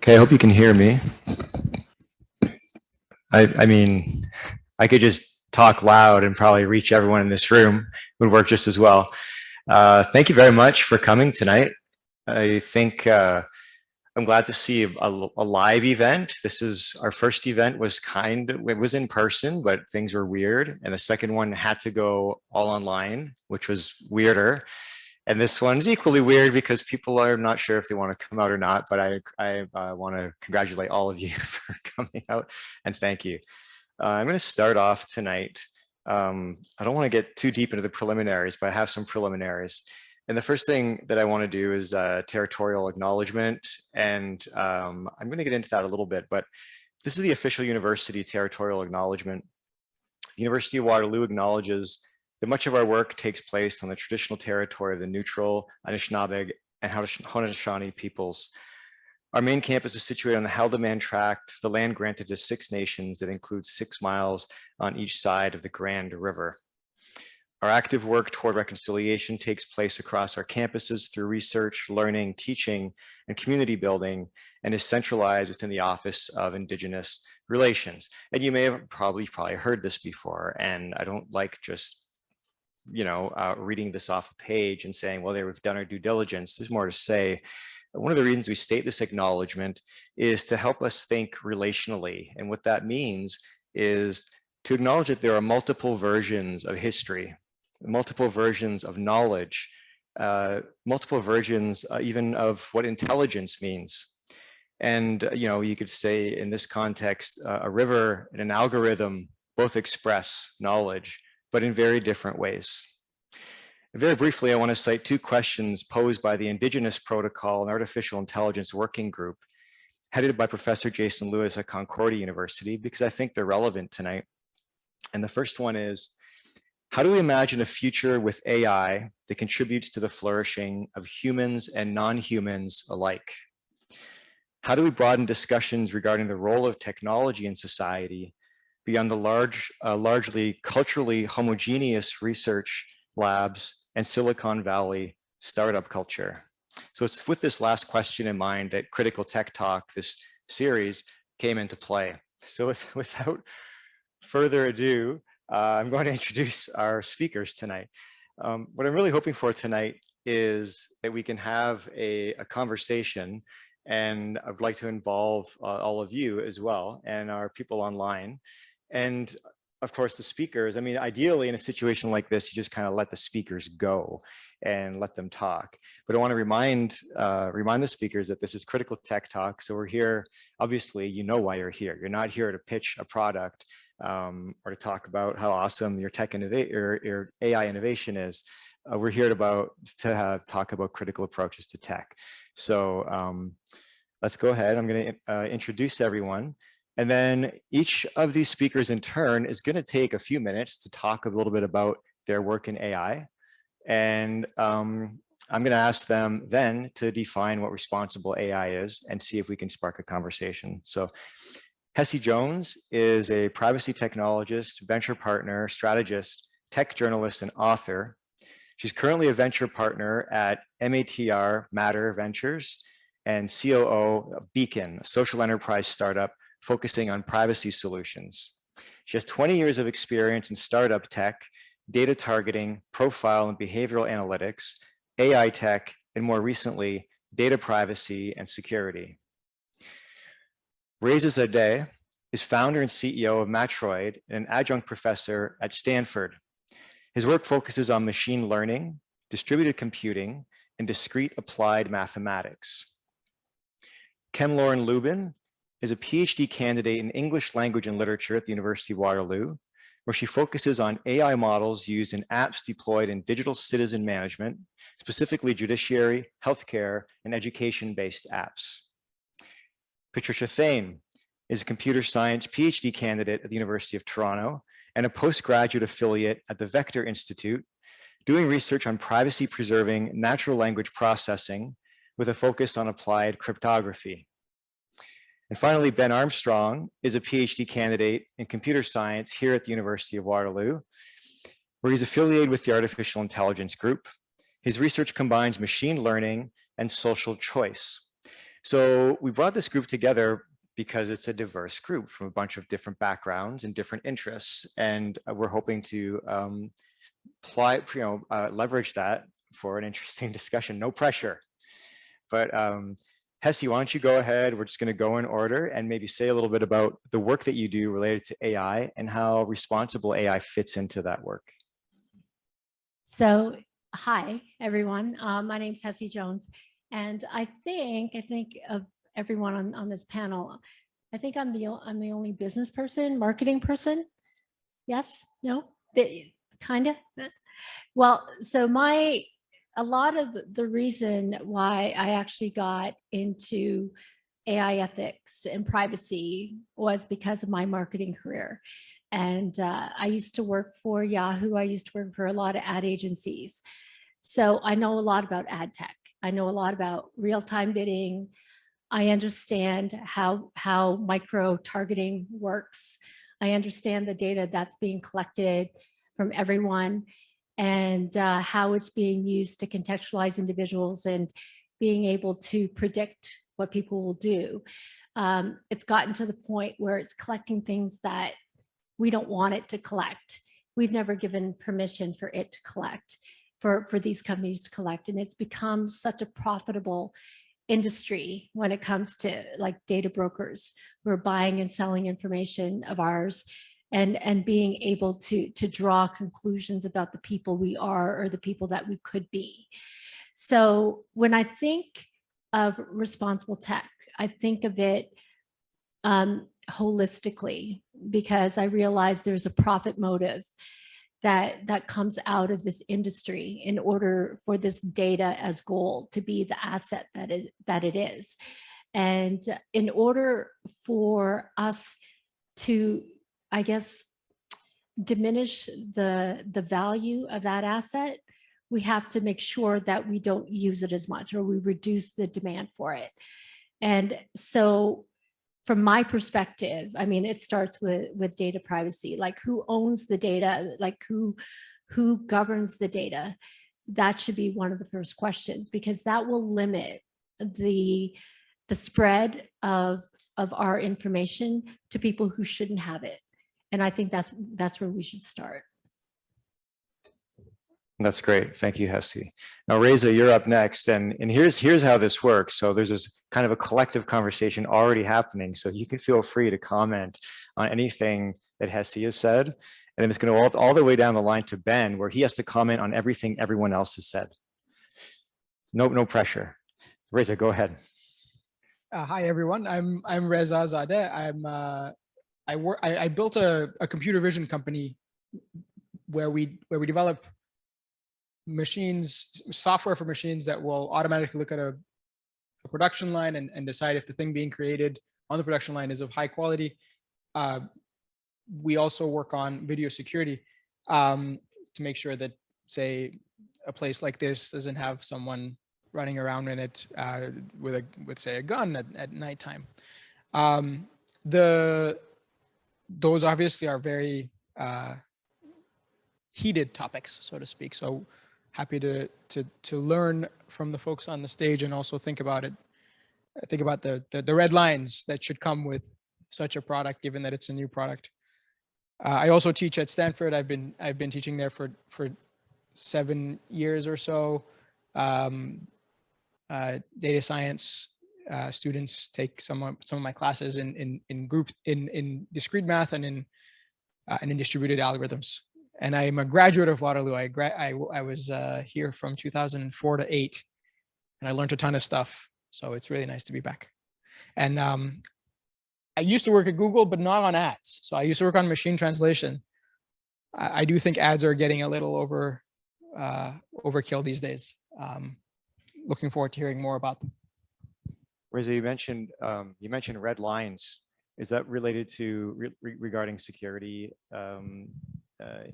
Okay, I hope you can hear me. I mean, I could just talk loud and probably reach everyone in this room. It would work just as well. Thank you very much for coming tonight. I think I'm glad to see a live event. This is our first event it was in person, but things were weird. And the second one had to go all online, which was weirder. And this one's equally weird because people are not sure if they want to come out or not, but I want to congratulate all of you for coming out and thank you. I'm going to start off tonight. I don't want to get too deep into the preliminaries, but I have some preliminaries. And the first thing that I want to do is territorial acknowledgement. And I'm going to get into that a little bit, but this is the official university territorial acknowledgement. The University of Waterloo acknowledges that much of our work takes place on the traditional territory of the neutral Anishinaabe and Haudenosaunee peoples. Our main campus is situated on the Haldimand Tract, the land granted to 6 nations that includes 6 miles on each side of the Grand River. Our active work toward reconciliation takes place across our campuses through research, learning, teaching, and community building, and is centralized within the Office of Indigenous Relations. And you may have probably heard this before, and I don't like just reading this off a page and saying, well, we've done our due diligence. There's more to say. One of the reasons we state this acknowledgement is to help us think relationally. And what that means is to acknowledge that there are multiple versions of history, multiple versions of knowledge, multiple versions even of what intelligence means. And you could say in this context, a river and an algorithm both express knowledge, but in very different ways. Very briefly, I want to cite 2 questions posed by the Indigenous Protocol and Artificial Intelligence Working Group, headed by Professor Jason Lewis at Concordia University, because I think they're relevant tonight. And the first one is, how do we imagine a future with AI that contributes to the flourishing of humans and non-humans alike? How do we broaden discussions regarding the role of technology in society beyond the largely culturally homogeneous research labs and Silicon Valley startup culture? So it's with this last question in mind that Critical Tech Talk, this series, came into play. So without further ado, I'm going to introduce our speakers tonight. What I'm really hoping for tonight is that we can have a conversation, and I'd like to involve all of you as well and our people online. And of course, the speakers, I mean, ideally in a situation like this, you just kind of let the speakers go and let them talk. But I want to remind the speakers that this is Critical Tech Talk. So we're here, obviously, you know why you're here. You're not here to pitch a product or to talk about how awesome your your AI innovation is. We're here to talk about critical approaches to tech. So let's go ahead. I'm going to introduce everyone. And then each of these speakers in turn is going to take a few minutes to talk a little bit about their work in AI. And I'm going to ask them then to define what responsible AI is and see if we can spark a conversation. So Hessie Jones is a privacy technologist, venture partner, strategist, tech journalist, and author. She's currently a venture partner at Matter Ventures and COO of Beacon, a social enterprise startup focusing on privacy solutions. She has 20 years of experience in startup tech, data targeting, profile and behavioral analytics, AI tech, and more recently, data privacy and security. Reza Zadeh is founder and CEO of Matroid and an adjunct professor at Stanford. His work focuses on machine learning, distributed computing, and discrete applied mathematics. Kem-Laurin Lubin is a PhD candidate in English language and literature at the University of Waterloo, where she focuses on AI models used in apps deployed in digital citizen management, specifically judiciary, healthcare, and education-based apps. Patricia Thaine is a computer science PhD candidate at the University of Toronto and a postgraduate affiliate at the Vector Institute, doing research on privacy-preserving natural language processing with a focus on applied cryptography. And finally, Ben Armstrong is a PhD candidate in computer science here at the University of Waterloo, where he's affiliated with the Artificial Intelligence Group. His research combines machine learning and social choice. So we brought this group together because it's a diverse group from a bunch of different backgrounds and different interests. And we're hoping to leverage that for an interesting discussion. No pressure. But Hessie, why don't you go ahead? We're just going to go in order and maybe say a little bit about the work that you do related to AI and how responsible AI fits into that work. So, hi, everyone. My name is Hessie Jones. And I think of everyone on this panel, I think I'm the only business person, marketing person. Yes? No? Kind of? Well, so a lot of the reason why I actually got into AI ethics and privacy was because of my marketing career. And I used to work for Yahoo. I used to work for a lot of ad agencies. So I know a lot about ad tech. I know a lot about real-time bidding. I understand how micro targeting works. I understand the data that's being collected from everyone and how it's being used to contextualize individuals and being able to predict what people will do. It's gotten to the point where it's collecting things that we don't want it to collect. We've never given permission for it to collect, for these companies to collect. And it's become such a profitable industry when it comes to like data brokers who are buying and selling information of ours and being able to draw conclusions about the people we are or the people that we could be. So when I think of responsible tech, I think of it holistically, because I realize there's a profit motive that comes out of this industry in order for this data as gold to be the asset that it is. And in order for us to, I guess, diminish the value of that asset, we have to make sure that we don't use it as much or we reduce the demand for it. And so from my perspective, I mean, it starts with data privacy, like who owns the data, like who governs the data. That should be one of the first questions, because that will limit the spread of our information to people who shouldn't have it. And I think that's where we should start. That's great. Thank you, Hessie. Now, Reza, you're up next. And here's how this works. So there's this kind of a collective conversation already happening. So you can feel free to comment on anything that Hessie has said. And then it's going to go all the way down the line to Ben, where he has to comment on everything everyone else has said. No pressure. Reza, go ahead. Hi, everyone. I'm Reza Zadeh. I built a computer vision company where we develop software for machines that will automatically look at a production line and decide if the thing being created on the production line is of high quality. We also work on video security to make sure that, say, a place like this doesn't have someone running around in it with say a gun at nighttime. Those obviously are very heated topics, so to speak. So happy to learn from the folks on the stage and also think about it. Think about the red lines that should come with such a product, given that it's a new product. I also teach at Stanford. I've been teaching there for 7 years or so. Data science students take some of my classes in groups in discrete math and in distributed algorithms. And I'm a graduate of Waterloo. I was here from 2004 to 8, and I learned a ton of stuff. So it's really nice to be back. And I used to work at Google, but not on ads. So I used to work on machine translation. I do think ads are getting a little overkill these days. Looking forward to hearing more about them. Reza, you mentioned red lines. Is that related to regarding security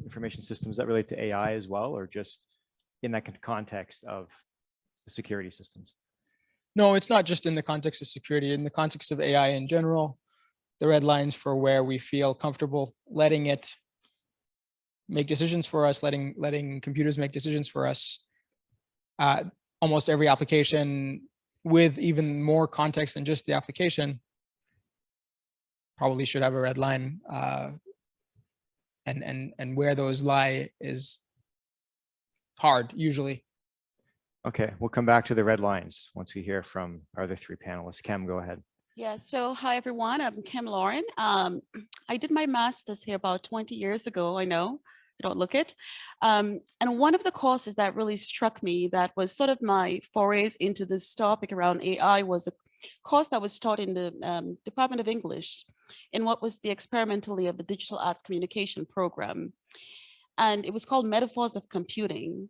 information systems? Is that related to AI as well, or just in that context of the security systems? No, it's not just in the context of security. In the context of AI in general, the red lines for where we feel comfortable letting it make decisions for us, letting computers make decisions for us. Almost every application with even more context than just the application, probably should have a red line. And where those lie is hard, usually. Okay, we'll come back to the red lines once we hear from our other three panelists. Kem, go ahead. Yeah, so hi everyone, I'm Kem-Laurin. I did my master's here about 20 years ago, I know, I don't look it. And one of the courses that really struck me that was sort of my forays into this topic around AI was a course that was taught in the Department of English in what was the experimentally of the Digital Arts Communication program. And it was called Metaphors of Computing.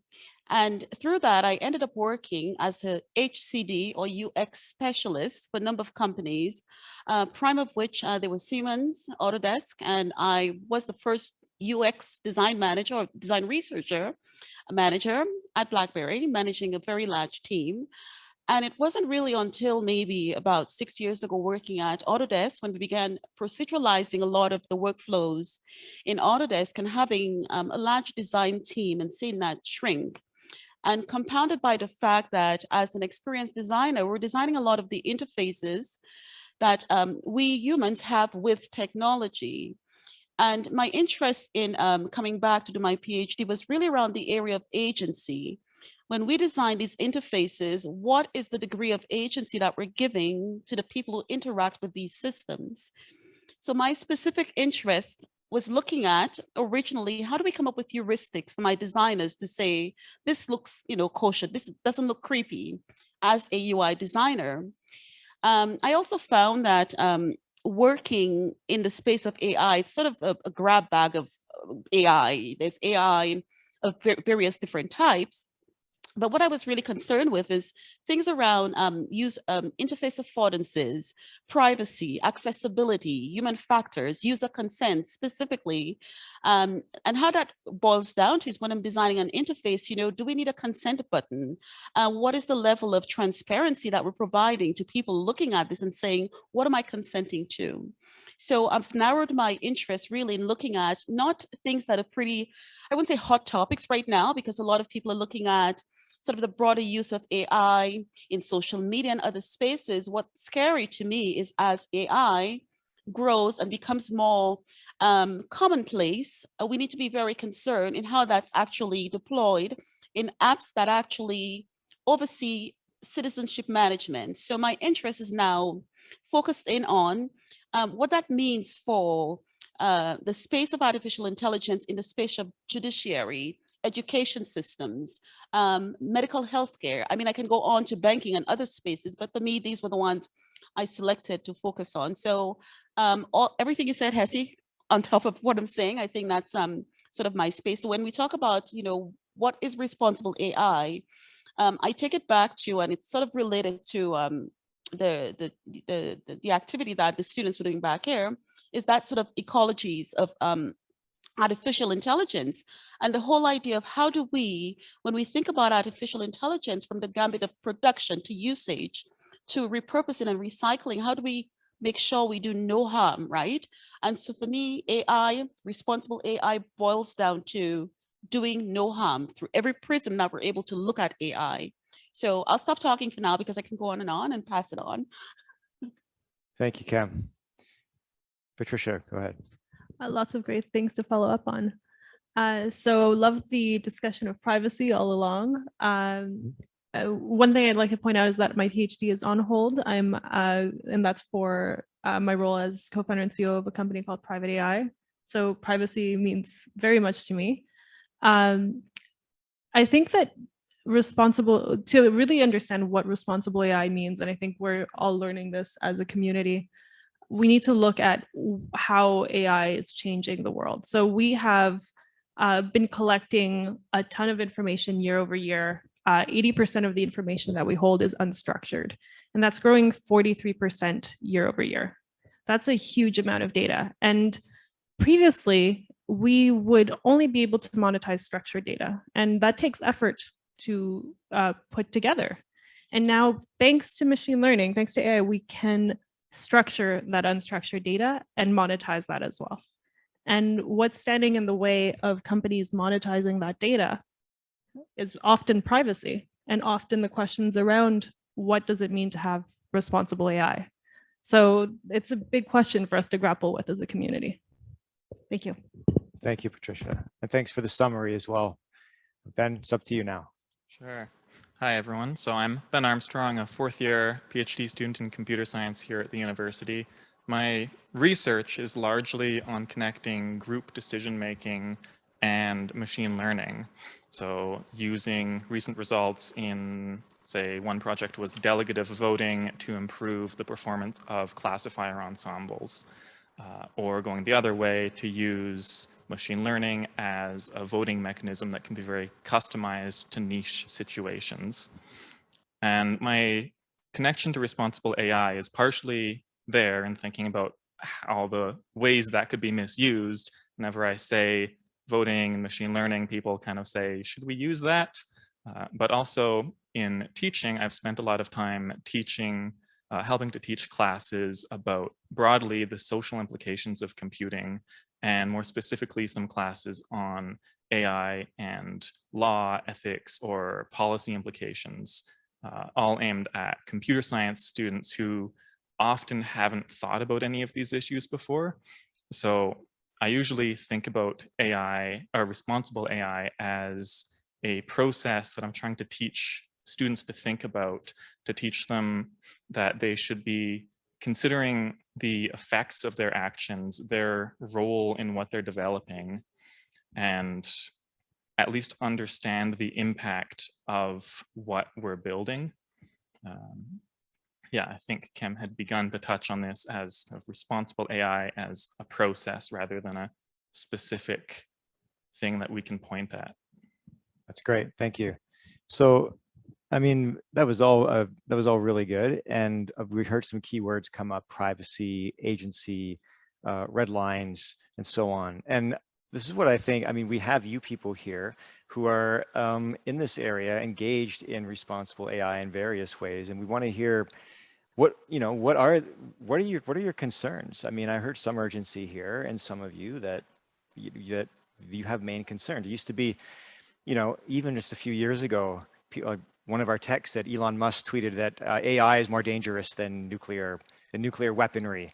And through that, I ended up working as a HCD or UX specialist for a number of companies, prime of which there was Siemens, Autodesk, and I was the first UX design manager or design researcher manager at BlackBerry, managing a very large team. And it wasn't really until maybe about 6 years ago working at Autodesk when we began proceduralizing a lot of the workflows in Autodesk and having a large design team and seeing that shrink. And compounded by the fact that as an experienced designer, we're designing a lot of the interfaces that we humans have with technology. And my interest in coming back to do my PhD was really around the area of agency. When we design these interfaces, what is the degree of agency that we're giving to the people who interact with these systems? So my specific interest was looking at originally, how do we come up with heuristics for my designers to say, this looks, kosher, this doesn't look creepy as a UI designer. I also found that working in the space of AI, it's sort of a grab bag of AI. There's AI of various different types. But what I was really concerned with is things around interface affordances, privacy, accessibility, human factors, user consent specifically. And how that boils down to is when I'm designing an interface, do we need a consent button? What is the level of transparency that we're providing to people looking at this and saying, what am I consenting to? So I've narrowed my interest really in looking at not things that are pretty, I wouldn't say hot topics right now, because a lot of people are looking at sort of the broader use of AI in social media and other spaces. What's scary to me is as AI grows and becomes more commonplace, we need to be very concerned in how that's actually deployed in apps that actually oversee citizenship management. So my interest is now focused in on what that means for the space of artificial intelligence in the space of judiciary, education systems, medical healthcare. I mean, I can go on to banking and other spaces, but for me, these were the ones I selected to focus on. So everything you said, Hessie, on top of what I'm saying, I think that's sort of my space. So when we talk about, what is responsible AI, I take it back to, and it's sort of related to the activity that the students were doing back here, is that sort of ecologies of artificial intelligence, and the whole idea of how do we, when we think about artificial intelligence from the gambit of production to usage, to repurposing and recycling, how do we make sure we do no harm, right? And so for me, AI, responsible AI boils down to doing no harm through every prism that we're able to look at AI. So I'll stop talking for now because I can go on and pass it on. Thank you, Kem. Patricia, go ahead. Lots of great things to follow up on. So love the discussion of privacy all along. One thing I'd like to point out is that my PhD is on hold. And that's for my role as co-founder and CEO of a company called Private AI. So privacy means very much to me. I think that to really understand what responsible AI means, and I think we're all learning this as a community, we need to look at how AI is changing the world. So we have been collecting a ton of information year over year. 80% of the information that we hold is unstructured, and that's growing 43% year over year. That's a huge amount of data. And previously, we would only be able to monetize structured data, and that takes effort to put together. And now, thanks to machine learning, thanks to AI, we can structure that unstructured data and monetize that as well. And what's standing in the way of companies monetizing that data is often privacy, and often the questions around what does it mean to have responsible AI? So it's a big question for us to grapple with as a community. Thank you. Thank you, Patricia. And thanks for the summary as well. Ben, it's up to you now. Sure. Hi, everyone. So I'm Ben Armstrong, a fourth-year PhD student in computer science here at the university. My research is largely on connecting group decision-making and machine learning. So using recent results in, say, one project was delegative voting to improve the performance of classifier ensembles, or going the other way to use machine learning as a voting mechanism that can be very customized to niche situations. And my connection to responsible AI is partially there in thinking about all the ways that could be misused. Whenever I say voting and machine learning, people kind of say, should we use that? But also in teaching, I've spent a lot of time teaching, helping to teach classes about broadly the social implications of computing, and more specifically some classes on AI and law, ethics, or policy implications, all aimed at computer science students who often haven't thought about any of these issues before. So I usually think about AI, or responsible AI, as a process that I'm trying to teach students to think about, to teach them that they should be considering the effects of their actions, their role in what they're developing, and at least understand the impact of what we're building. Yeah, I think Kem had begun to touch on this as a responsible AI as a process rather than a specific thing that we can point at. That's great. Thank you. So, I mean, that was all really good. And we heard some keywords come up: privacy, agency, red lines, and so on. And this is what I think. I mean, we have you people here who are in this area, engaged in responsible AI in various ways, and we want to hear what are your concerns. I mean, I heard some urgency here, and some of you that you have main concerns. It used to be, even just a few years ago, one of our techs said Elon Musk tweeted that AI is more dangerous than nuclear weaponry.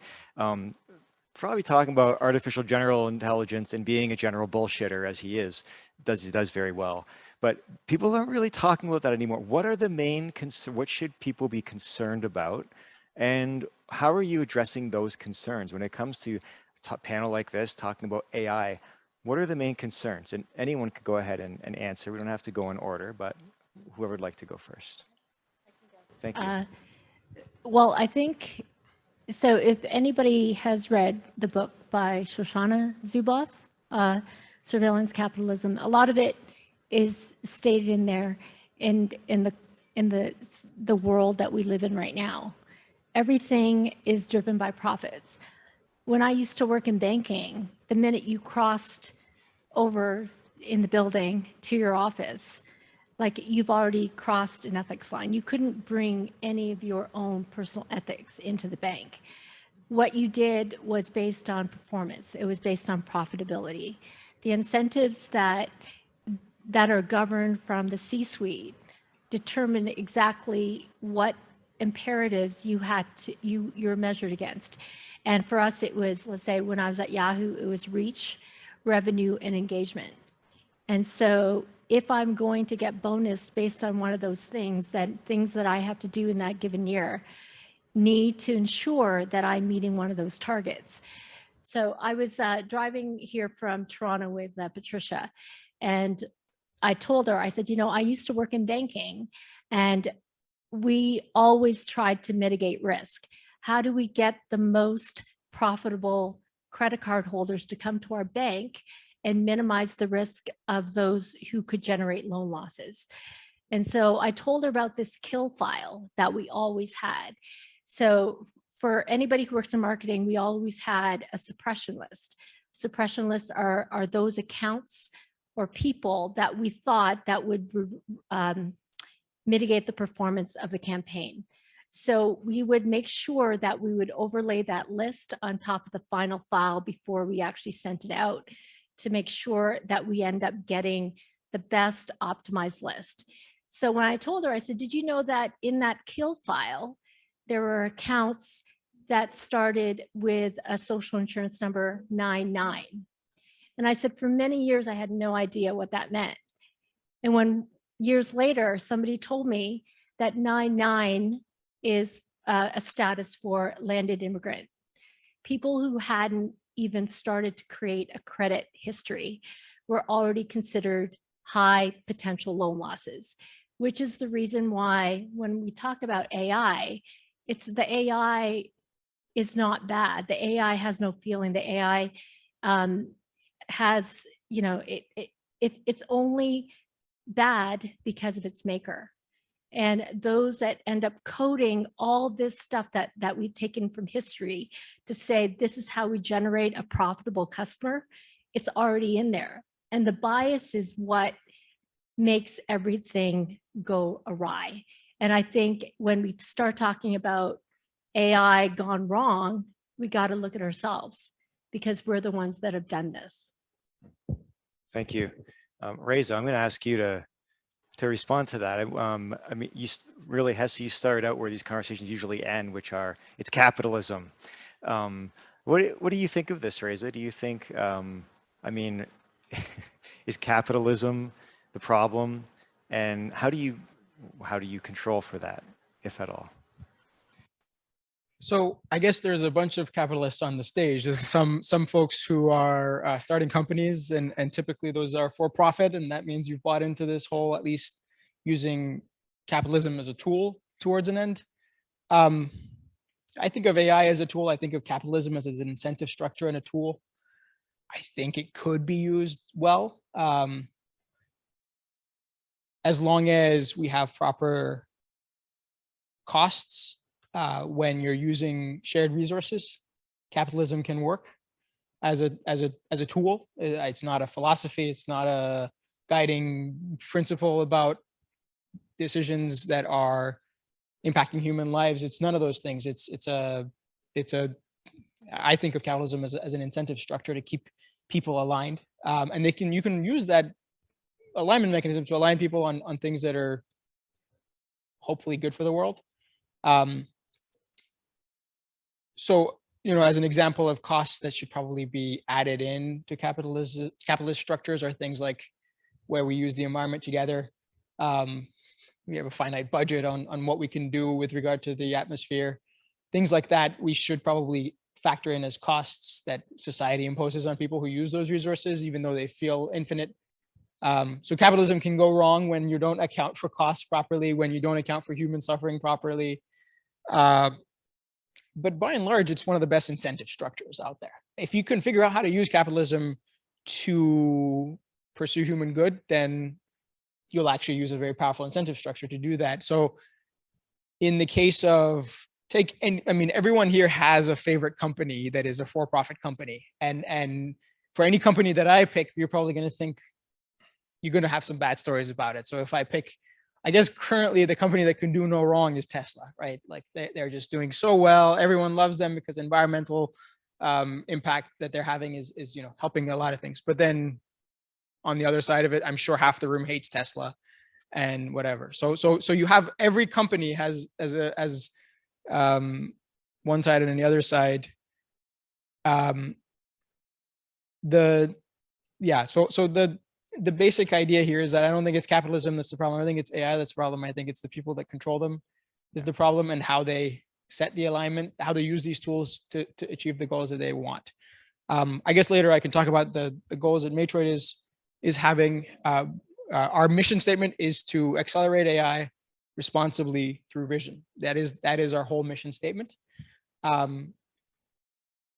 Probably talking about artificial general intelligence and being a general bullshitter, as he does very well. But people aren't really talking about that anymore. What are the main concerns? What should people be concerned about? And how are you addressing those concerns when it comes to a panel like this talking about AI? What are the main concerns? And anyone could go ahead and answer. We don't have to go in order, but whoever would like to go first. Thank you. Well, I think, so if anybody has read the book by Shoshana Zuboff, Surveillance Capitalism, a lot of it is stated in there in the world that we live in right now. Everything is driven by profits. When I used to work in banking, the minute you crossed over in the building to your office, like, you've already crossed an ethics line. You couldn't bring any of your own personal ethics into the bank. What you did was based on performance. It was based on profitability. The incentives that are governed from the C-suite determine exactly what imperatives you're measured against. And for us, it was, let's say, when I was at Yahoo, it was reach, revenue, and engagement. And so if I'm going to get bonus based on one of those things, then things that I have to do in that given year need to ensure that I'm meeting one of those targets. So I was driving here from Toronto with Patricia, and I told her, I said, I used to work in banking, and we always tried to mitigate risk. How do we get the most profitable credit card holders to come to our bank and minimize the risk of those who could generate loan losses? And so I told her about this kill file that we always had. So for anybody who works in marketing, we always had a suppression list. Suppression lists are those accounts or people that we thought that would mitigate the performance of the campaign. So we would make sure that we would overlay that list on top of the final file before we actually sent it out, to make sure that we end up getting the best optimized list. So when I told her, I said, did you know that in that kill file, there were accounts that started with a social insurance number 99? And I said, for many years, I had no idea what that meant. And when years later, somebody told me that 99 is a status for landed immigrant. People who hadn't even started to create a credit history were already considered high potential loan losses, which is the reason why when we talk about AI, it's the AI is not bad. The AI has no feeling. The AI has, you know, it's only bad because of its maker. And those that end up coding all this stuff that we've taken from history to say, this is how we generate a profitable customer, it's already in there. And the bias is what makes everything go awry. And I think when we start talking about AI gone wrong, we got to look at ourselves because we're the ones that have done this. Thank you. Reza, I'm going to ask you to respond to that. I mean, you really, Hessie, you started out where these conversations usually end, which are, it's capitalism. What do you think of this, Reza? Do you think, I mean, is capitalism the problem? And how do you control for that, if at all? So I guess there's a bunch of capitalists on the stage. There's some folks who are starting companies, and typically those are for profit, and that means you've bought into this whole, at least using capitalism as a tool towards an end. I think of AI as a tool. I think of capitalism as an incentive structure and a tool. I think it could be used well, as long as we have proper costs. When you're using shared resources, capitalism can work as a tool. It's not a philosophy. It's not a guiding principle about decisions that are impacting human lives. It's none of those things. I think of capitalism as an incentive structure to keep people aligned, and you can use that alignment mechanism to align people on things that are hopefully good for the world. So, you know, as an example of costs that should probably be added in to capitalist structures are things like where we use the environment together. We have a finite budget on what we can do with regard to the atmosphere. Things like that we should probably factor in as costs that society imposes on people who use those resources, even though they feel infinite. So capitalism can go wrong when you don't account for costs properly, when you don't account for human suffering properly. But by and large, it's one of the best incentive structures out there. If you can figure out how to use capitalism to pursue human good, then you'll actually use a very powerful incentive structure to do that. So in the case of everyone here has a favorite company that is a for-profit company. And for any company that I pick, you're probably going to think you're going to have some bad stories about it. So if I pick, I guess currently the company that can do no wrong is Tesla, right? Like they're just doing so well. Everyone loves them because environmental impact that they're having is helping a lot of things. But then on the other side of it, I'm sure half the room hates Tesla and whatever. So you have every company has one side and the other side. The basic idea here is that I don't think it's capitalism that's the problem. I think it's AI that's the problem. I think it's the people that control them is the problem, and how they set the alignment, how they use these tools to achieve the goals that they want. I guess later I can talk about the goals that Matroid is having. Our mission statement is to accelerate AI responsibly through vision. That is our whole mission statement.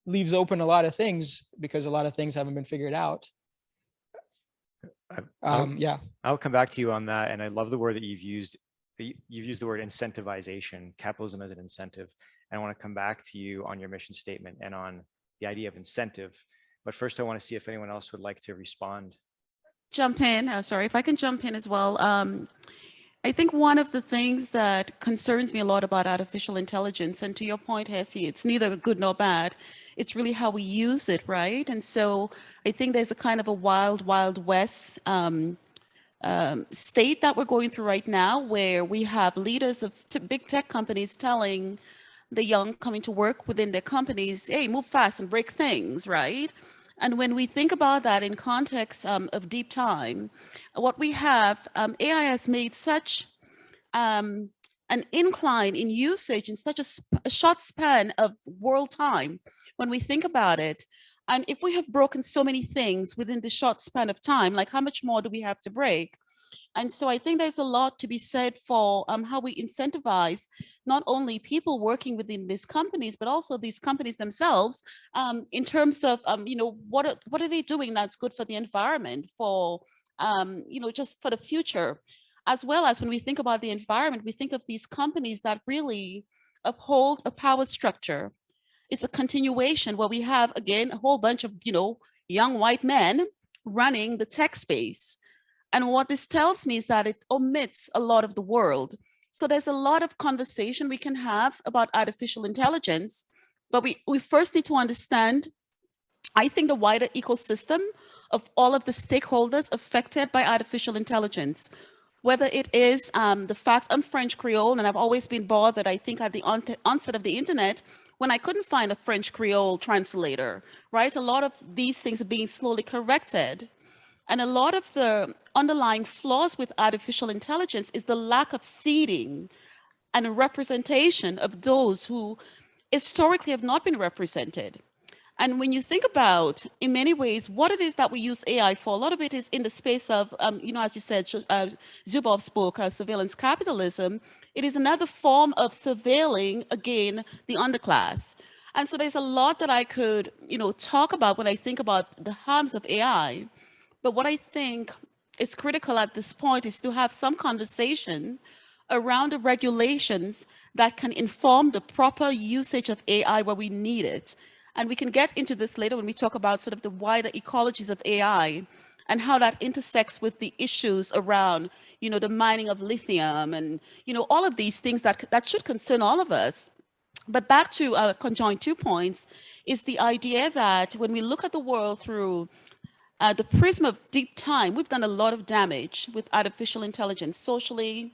Leaves open a lot of things because a lot of things haven't been figured out. I'll come back to you on that, and I love the word that you've used. You've used the word incentivization, capitalism as an incentive. And I want to come back to you on your mission statement and on the idea of incentive. But first, I want to see if anyone else would like to respond. Jump in. Sorry, if I can jump in as well. I think one of the things that concerns me a lot about artificial intelligence, and to your point, Hessie, it's neither good nor bad. It's really how we use it, right? And so I think there's a kind of a wild, wild west state that we're going through right now, where we have leaders of big tech companies telling the young coming to work within their companies, hey, move fast and break things, right? And when we think about that in context of deep time, what we have, AI has made such an incline in usage in such a short span of world time when we think about it. And if we have broken so many things within the short span of time, like how much more do we have to break? And so I think there's a lot to be said for how we incentivize not only people working within these companies, but also these companies themselves in terms of, what are they doing that's good for the environment, for, just for the future. As well as when we think about the environment, we think of these companies that really uphold a power structure. It's a continuation where we have, again, a whole bunch of, young white men running the tech space. And what this tells me is that it omits a lot of the world. So there's a lot of conversation we can have about artificial intelligence, but we first need to understand, I think, the wider ecosystem of all of the stakeholders affected by artificial intelligence. Whether it is the fact I'm French Creole, and I've always been bothered, I think, at the onset of the internet, when I couldn't find a French Creole translator, right? A lot of these things are being slowly corrected. And a lot of the underlying flaws with artificial intelligence is the lack of seeding and representation of those who historically have not been represented. And when you think about, in many ways, what it is that we use AI for, a lot of it is in the space of, as you said, Zuboff spoke, surveillance capitalism. It is another form of surveilling, again, the underclass. And so there's a lot that I could, talk about when I think about the harms of AI. But what I think is critical at this point is to have some conversation around the regulations that can inform the proper usage of AI where we need it. And we can get into this later when we talk about sort of the wider ecologies of AI and how that intersects with the issues around, the mining of lithium and, all of these things that should concern all of us. But back to conjoin 2 points is the idea that when we look at the world through the prism of deep time, we've done a lot of damage with artificial intelligence, socially,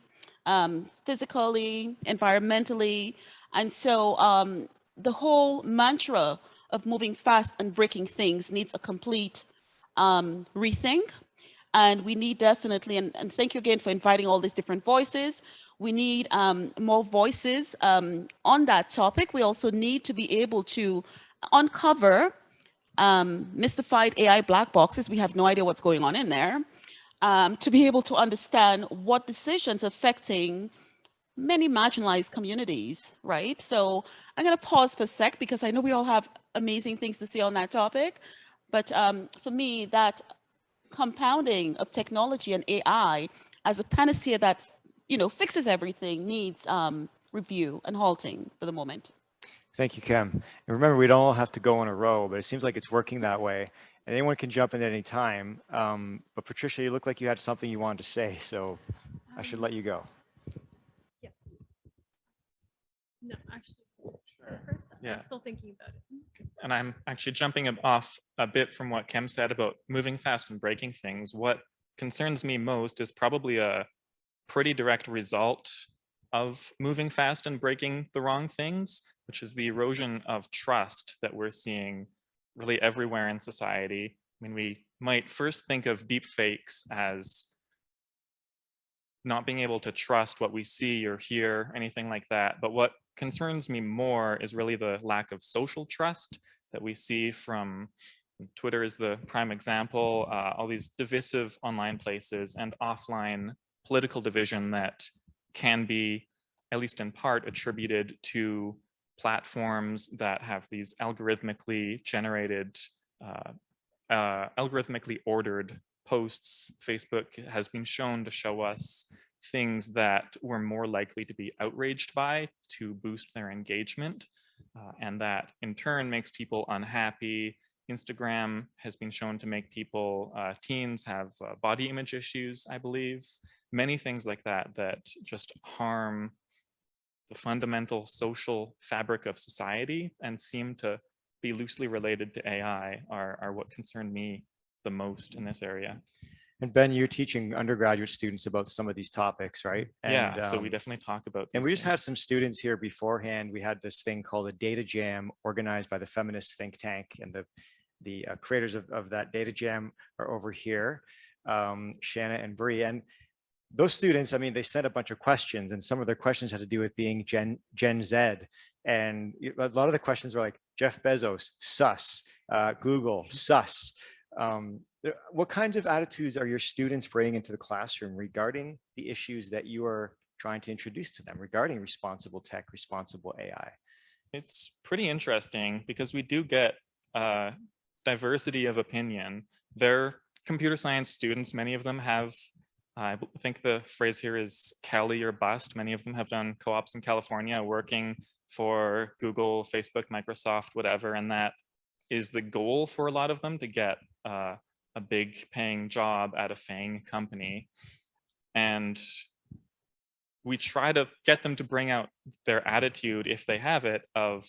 physically, environmentally. And so the whole mantra of moving fast and breaking things needs a complete rethink. And we need definitely, and thank you again for inviting all these different voices. We need more voices on that topic. We also need to be able to uncover mystified AI black boxes. We have no idea what's going on in there. To be able to understand what decisions affecting many marginalized communities, right? So I'm going to pause for a sec because I know we all have amazing things to say on that topic. But for me, that compounding of technology and AI as a panacea that, fixes everything needs review and halting for the moment. Thank you, Kem. And remember, we don't all have to go in a row, but it seems like it's working that way. And anyone can jump in at any time. But Patricia, you look like you had something you wanted to say, so I should let you go. Yes. No, actually, Sure. first, Yeah. I'm still thinking about it. And I'm actually jumping off a bit from what Kem said about moving fast and breaking things. What concerns me most is probably a pretty direct result of moving fast and breaking the wrong things, which is the erosion of trust that we're seeing really everywhere in society. I mean, we might first think of deep fakes as not being able to trust what we see or hear, anything like that. But what concerns me more is really the lack of social trust that we see from Twitter is the prime example, all these divisive online places and offline political division that can be, at least in part, attributed to platforms that have these algorithmically generated, algorithmically ordered posts. Facebook has been shown to show us things that we're more likely to be outraged by to boost their engagement. And that in turn makes people unhappy. Instagram has been shown to make people, teens have body image issues, I believe. Many things like that that just harm the fundamental social fabric of society and seem to be loosely related to AI are what concern me the most in this area. And Ben, you're teaching undergraduate students about some of these topics, right? Yeah, And, so we definitely talk about and these we just had things. some students here beforehand. We had this thing called a data jam organized by the feminist think tank, and the creators of that data jam are over here, Shanna and Bree. And those students, I mean, they sent a bunch of questions, and some of their questions had to do with being Gen Z. And a lot of the questions were like, Jeff Bezos, sus, Google, sus. What kinds of attitudes are your students bringing into the classroom regarding the issues that you are trying to introduce to them regarding responsible tech, responsible AI? It's pretty interesting because we do get diversity of opinion. They're computer science students. Many of them have, I think the phrase here is Cali or bust. Many of them have done co-ops in California working for Google, Facebook, Microsoft, whatever. And that is the goal for a lot of them, to get a big paying job at a FANG company. And we try to get them to bring out their attitude, if they have it, of,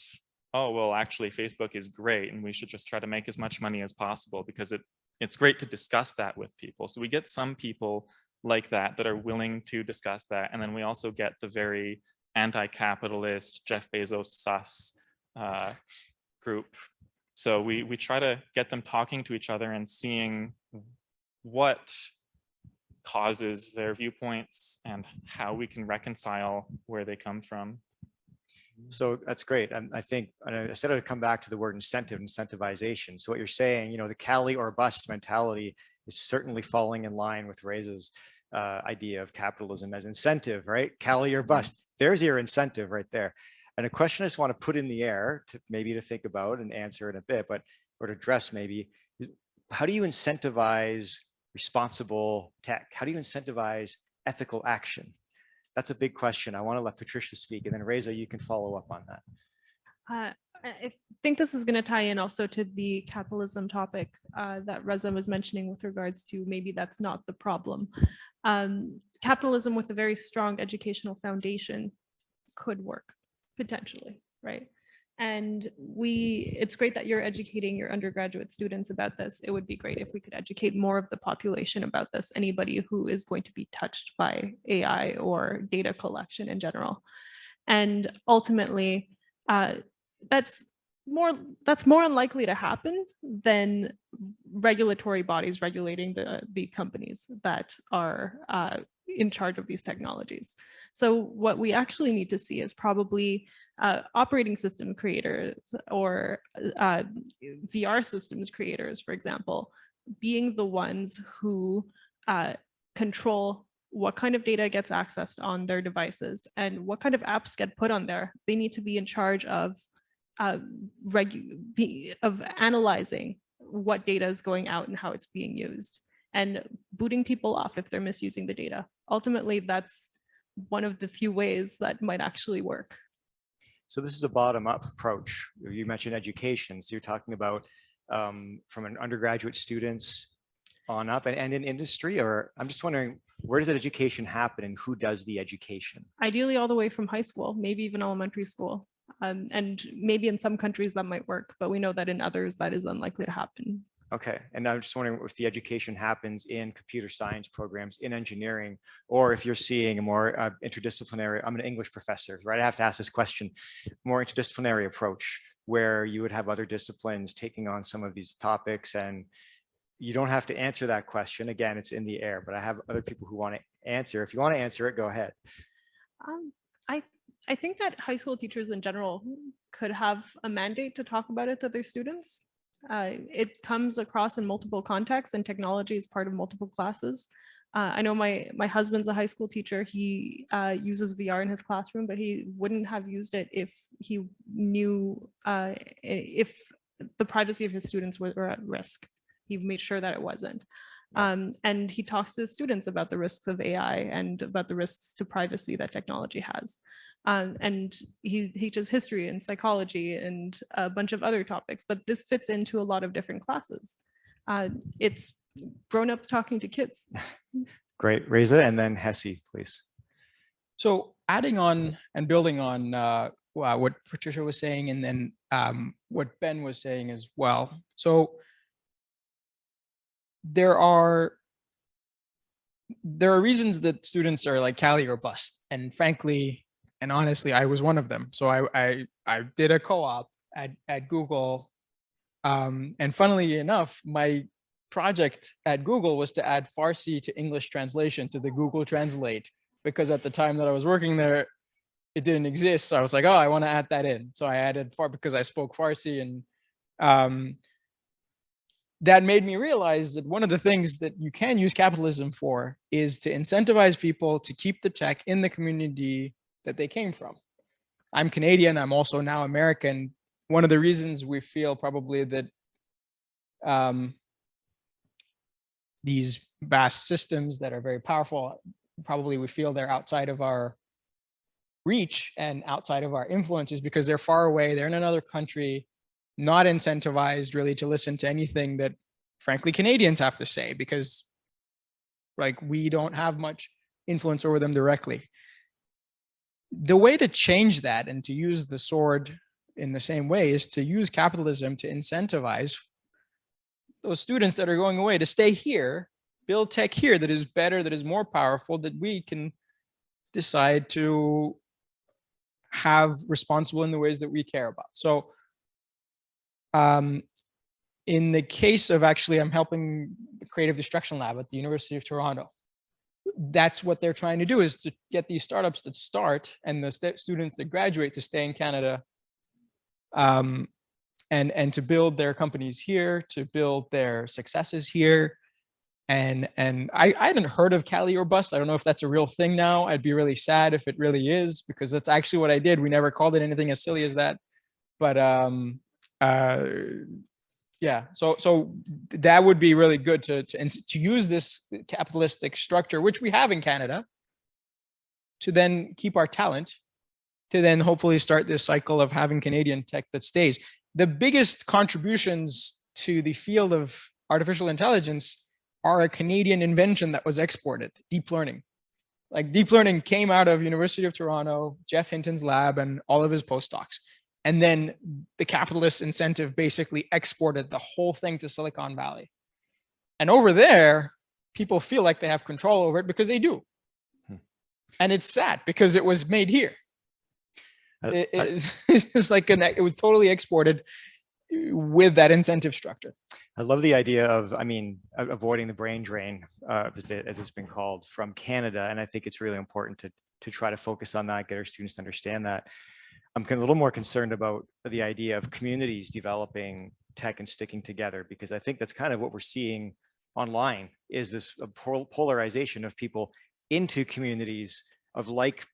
oh, well, actually Facebook is great and we should just try to make as much money as possible, because it's great to discuss that with people. So we get some people like that are willing to discuss that. And then we also get the very anti-capitalist Jeff Bezos sus group. So we try to get them talking to each other and seeing what causes their viewpoints and how we can reconcile where they come from. So that's great. I think I said I'd come back to the word incentive, incentivization. So what you're saying, the Cali or bust mentality is certainly falling in line with Reza's idea of capitalism as incentive, right? Cali or bust. There's your incentive right there. And a question I just want to put in the air to maybe to think about and answer in a bit, or to address maybe, how do you incentivize responsible tech? How do you incentivize ethical action? That's a big question. I want to let Patricia speak, and then Reza, you can follow up on that. I think this is going to tie in also to the capitalism topic that Reza was mentioning with regards to maybe that's not the problem. Capitalism with a very strong educational foundation could work potentially, right? And it's great that you're educating your undergraduate students about this. It would be great if we could educate more of the population about this, anybody who is going to be touched by AI or data collection in general. And ultimately, that's more unlikely to happen than regulatory bodies regulating the companies that are in charge of these technologies. So what we actually need to see is probably operating system creators or VR systems creators, for example, being the ones who control what kind of data gets accessed on their devices and what kind of apps get put on there. They need to be in charge of analyzing what data is going out and how it's being used, and booting people off if they're misusing the data. Ultimately, that's one of the few ways that might actually work. So this is a bottom-up approach. You mentioned education. So you're talking about from an undergraduate students on up and in industry, or I'm just wondering, where does that education happen and who does the education? Ideally all the way from high school, maybe even elementary school. And maybe in some countries that might work, but we know that in others that is unlikely to happen. Okay, and I'm just wondering if the education happens in computer science programs, in engineering, or if you're seeing a more interdisciplinary, I'm an English professor, right? I have to ask this question, more interdisciplinary approach, where you would have other disciplines taking on some of these topics, and you don't have to answer that question. Again, it's in the air, but I have other people who want to answer. If you want to answer it, go ahead. I think that high school teachers in general could have a mandate to talk about it to their students. It comes across in multiple contexts, and technology is part of multiple classes. I know my husband's a high school teacher. He uses VR in his classroom, but he wouldn't have used it if he knew if the privacy of his students were at risk. He made sure that it wasn't. And he talks to his students about the risks of AI and about the risks to privacy that technology has. And he teaches history and psychology and a bunch of other topics, but this fits into a lot of different classes. It's grown-ups talking to kids. Great, Reza, and then Hessie, please. So adding on and building on what Patricia was saying, and then what Ben was saying as well. So there are there are reasons that students are like Cali or bust. And frankly, and honestly, I was one of them. So I did a co-op at Google. And funnily enough, my project at Google was to add Farsi to English translation to the Google Translate, because at the time that I was working there, it didn't exist. So I was like, oh, I want to add that in. So I added because I spoke Farsi, and that made me realize that one of the things that you can use capitalism for is to incentivize people to keep the tech in the community that they came from. I'm Canadian. I'm also now American. One of the reasons we feel probably that these vast systems that are very powerful, probably we feel they're outside of our reach and outside of our influence, is because they're far away. They're in another country, not incentivized really to listen to anything that frankly Canadians have to say, because like we don't have much influence over them directly. The way to change that and to use the sword in the same way is to use capitalism to incentivize those students that are going away to stay here, build tech here that is better, that is more powerful, that we can decide to have responsible in the ways that we care about. So in the case of actually, I'm helping the Creative Destruction Lab at the University of Toronto. That's what they're trying to do, is to get these startups that start and the students that graduate to stay in Canada, and to build their companies here, to build their successes here. And I hadn't heard of Cali or bust. I don't know if that's a real thing now. I'd be really sad if it really is, because that's actually what I did. We never called it anything as silly as that. But yeah, so that would be really good to use this capitalistic structure, which we have in Canada, to then keep our talent, to then hopefully start this cycle of having Canadian tech that stays. The biggest contributions to the field of artificial intelligence are a Canadian invention that was exported, deep learning. Like deep learning came out of University of Toronto, Jeff Hinton's lab and all of his postdocs. And then the capitalist incentive basically exported the whole thing to Silicon Valley. And over there, people feel like they have control over it because they do. And it's sad because it was made here. It's just like it was totally exported with that incentive structure. I love the idea of, I mean, avoiding the brain drain, as it's been called, from Canada. And I think it's really important to try to focus on that, get our students to understand that. I'm a little more concerned about the idea of communities developing tech and sticking together, because I think that's kind of what we're seeing online, is this polarization of people into communities of like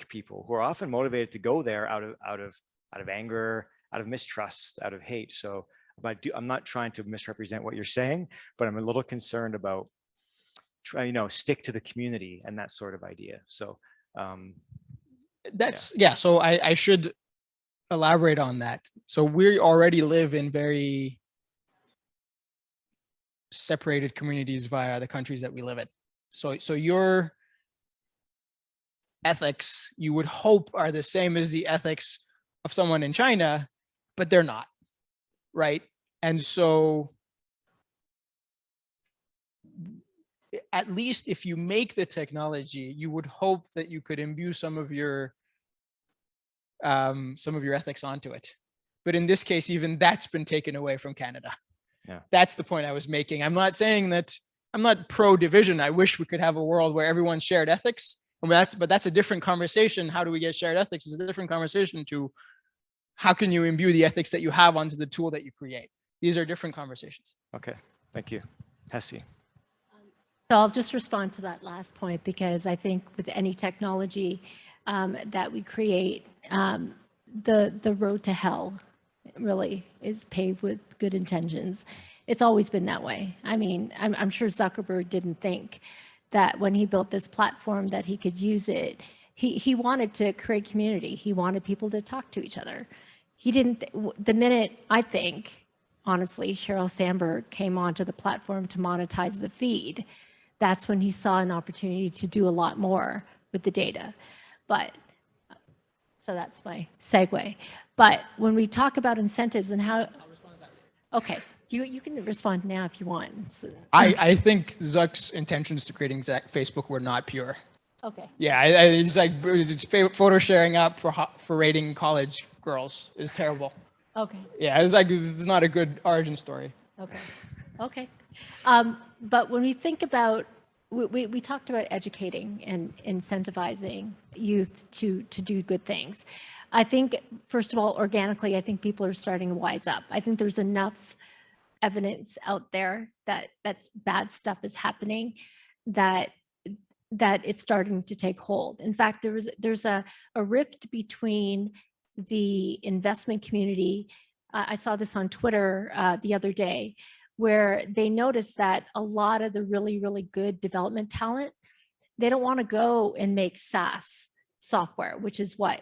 people who are often motivated to go there out of anger, out of mistrust, out of hate. So I'm not trying to misrepresent what you're saying, but I'm a little concerned about trying, stick to the community and that sort of idea. So yeah. So I should elaborate on that. So we already live in very separated communities via the countries that we live in. So your ethics, you would hope, are the same as the ethics of someone in China, but they're not, right? And so at least if you make the technology, you would hope that you could imbue some of your ethics onto it. But in this case, even that's been taken away from Canada. Yeah. That's the point I was making. I'm not saying that, I'm not pro division. I wish we could have a world where everyone shared ethics. But that's a different conversation. How do we get shared ethics? Is a different conversation to how can you imbue the ethics that you have onto the tool that you create? These are different conversations. Okay, thank you. Hessie. So I'll just respond to that last point, because I think with any technology that we create, the road to hell really is paved with good intentions. It's always been that way. I mean, I'm sure Zuckerberg didn't think that when he built this platform that he could use it. He wanted to create community. He wanted people to talk to each other. He didn't, the minute, I think, honestly, Sheryl Sandberg came onto the platform to monetize the feed, that's when he saw an opportunity to do a lot more with the data. But, so that's my segue. But when we talk about incentives and how, okay, You can respond now if you want. I think Zuck's intentions to creating Facebook were not pure. Okay. Yeah, it's like it's photo sharing app for rating college girls is terrible. Okay. Yeah, it's like this is not a good origin story. Okay. Okay. But when we think about, we talked about educating and incentivizing youth to do good things. I think, first of all, organically, I think people are starting to wise up. I think there's enough evidence out there that bad stuff is happening, that it's starting to take hold. In fact, there's a rift between the investment community. I saw this on Twitter the other day, where they noticed that a lot of the really, really good development talent, they don't want to go and make SaaS software, which is what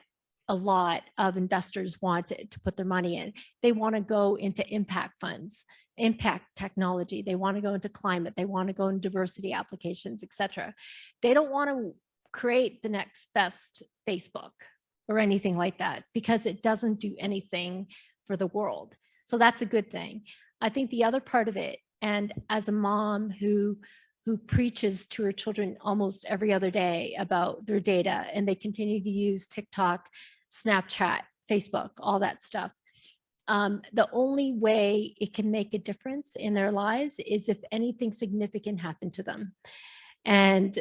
a lot of investors want to put their money in. They want to go into impact funds, impact technology. They want to go into climate. They want to go into diversity applications, et cetera. They don't want to create the next best Facebook or anything like that, because it doesn't do anything for the world. So that's a good thing. I think the other part of it, and as a mom who preaches to her children almost every other day about their data, and they continue to use TikTok, Snapchat, Facebook, all that stuff, the only way it can make a difference in their lives is if anything significant happened to them. And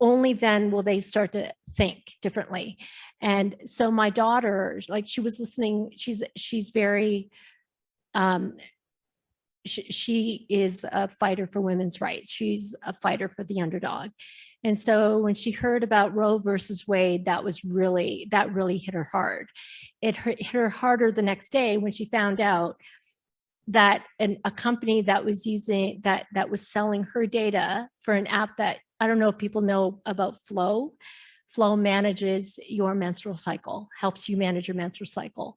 only then will they start to think differently. And so my daughter, like, she was listening, she's very, she is a fighter for women's rights. She's a fighter for the underdog. And so when she heard about Roe versus Wade, that really hit her hard. It hit her harder the next day when she found out that a company that was using, that was selling her data for an app that, I don't know if people know about Flow. Flow manages your menstrual cycle, helps you manage your menstrual cycle.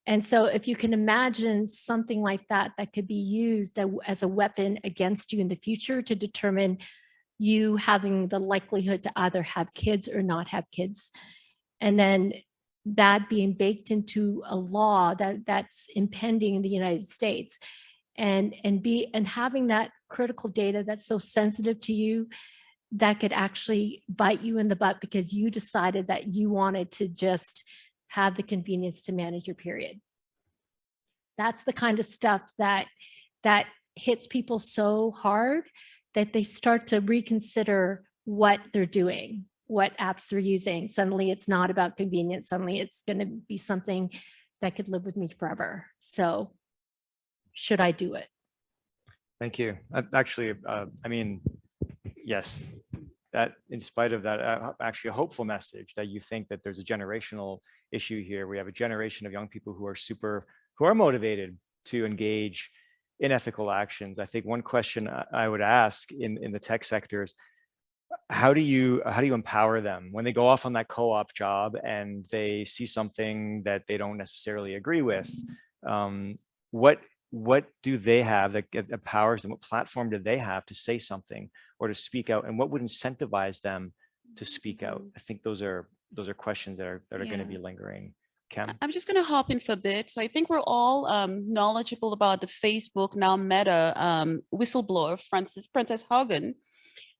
And so if you can imagine something like that, that could be used as a weapon against you in the future to determine you having the likelihood to either have kids or not have kids. And then that being baked into a law that's impending in the United States, and having that critical data that's so sensitive to you, that could actually bite you in the butt because you decided that you wanted to just have the convenience to manage your period. That's the kind of stuff that hits people so hard that they start to reconsider what they're doing, what apps they're using. Suddenly it's not about convenience. Suddenly it's going to be something that could live with me forever. So should I do it? Thank you. Actually, I mean, yes, that in spite of that, actually a hopeful message that you think that there's a generational issue here. We have a generation of young people who are motivated to engage in ethical actions. I think one question I would ask in the tech sector is, how do you empower them when they go off on that co-op job and they see something that they don't necessarily agree with? What do they have that empowers them? What platform do they have to say something or to speak out? And what would incentivize them to speak out? I think those are questions that are going to be lingering. Kem? I'm just going to hop in for a bit. So I think we're all knowledgeable about the Facebook, now Meta, whistleblower, Princess Haugen.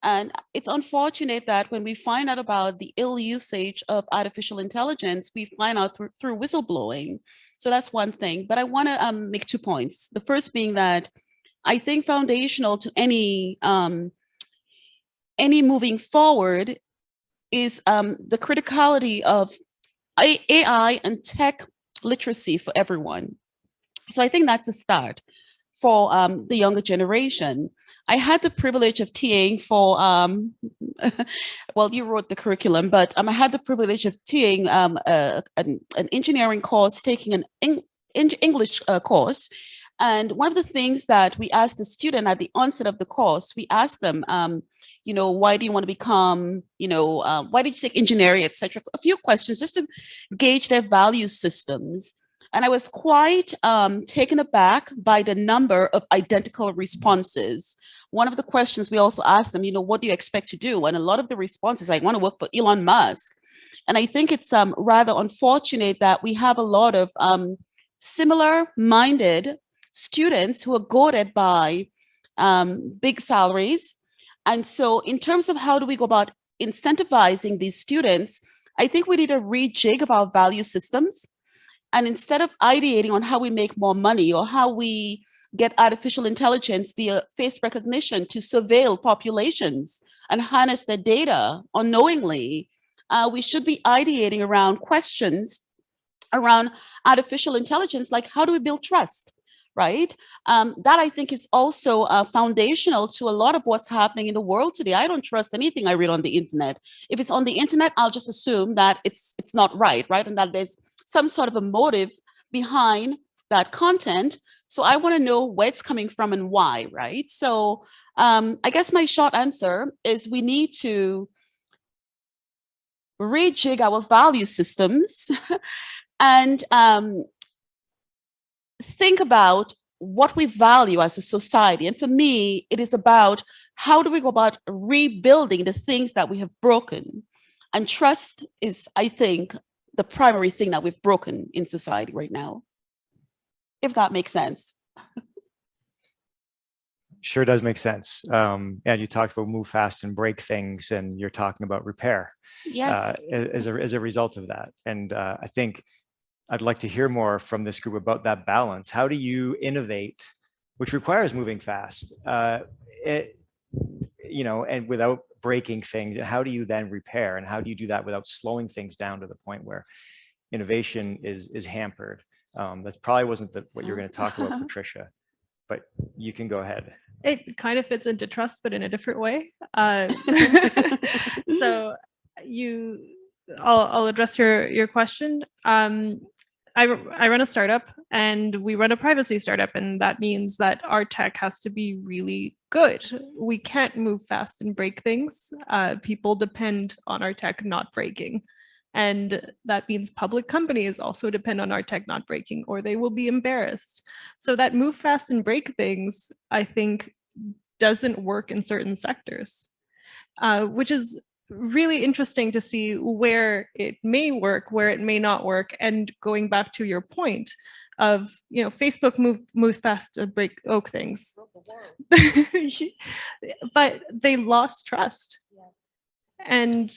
And it's unfortunate that when we find out about the ill usage of artificial intelligence, we find out through whistleblowing. So that's one thing. But I want to make 2 points. The first being that I think foundational to any moving forward is the criticality of AI and tech literacy for everyone. So I think that's a start for the younger generation. I had the privilege of TAing for, well, you wrote the curriculum, but I had the privilege of TAing an engineering course, taking an English course. And one of the things that we asked the student at the onset of the course, we asked them, why do you want to become, why did you take engineering, et cetera? A few questions just to gauge their value systems. And I was quite taken aback by the number of identical responses. One of the questions we also asked them, what do you expect to do? And a lot of the responses, I want to work for Elon Musk. And I think it's rather unfortunate that we have a lot of similar-minded students who are goaded by big salaries. And so in terms of how do we go about incentivizing these students, I think we need a rejig of our value systems. And instead of ideating on how we make more money or how we get artificial intelligence via face recognition to surveil populations and harness their data unknowingly, we should be ideating around questions around artificial intelligence, like how do we build trust, right? That I think is also foundational to a lot of what's happening in the world today. I don't trust anything I read on the internet. If it's on the internet, I'll just assume that it's not right? And that there's some sort of a motive behind that content. So I want to know where it's coming from and why, right? So I guess my short answer is we need to rejig our value systems and think about what we value as a society. And for me, it is about how do we go about rebuilding the things that we have broken. And trust is, I think, the primary thing that we've broken in society right now, if that makes sense. Sure does make sense. And you talked about move fast and break things, and you're talking about repair. Yes. As a result of that. And I think I'd like to hear more from this group about that balance. How do you innovate, which requires moving fast, and without breaking things? And how do you then repair? And how do you do that without slowing things down to the point where innovation is hampered? That probably wasn't what you're going to talk about, Patricia, but you can go ahead. It kind of fits into trust, but in a different way. So I'll address your question. I run a startup, and we run a privacy startup, and that means that our tech has to be really good. We can't move fast and break things. People depend on our tech not breaking. And that means public companies also depend on our tech not breaking, or they will be embarrassed. So that move fast and break things, I think, doesn't work in certain sectors, which is really interesting to see where it may work, where it may not work. And going back to your point of, Facebook moved fast to break things, but they lost trust. And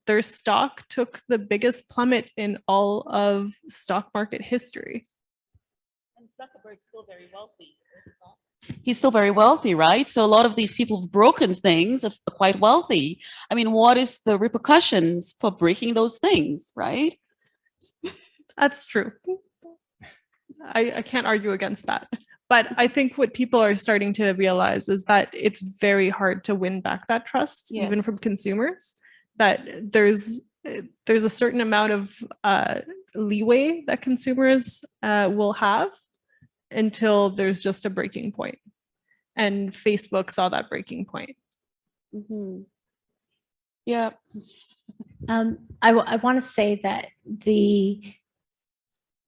their stock took the biggest plummet in all of stock market history. And Zuckerberg's still very wealthy. He's still very wealthy, right? So a lot of these people who've broken things are quite wealthy. I mean, what is the repercussions for breaking those things, right? That's true. I can't argue against that. But I think what people are starting to realize is that it's very hard to win back that trust, even from consumers, that there's a certain amount of leeway that consumers will have until there's just a breaking point. And Facebook saw that breaking point. Mm-hmm. Yeah. I want to say that the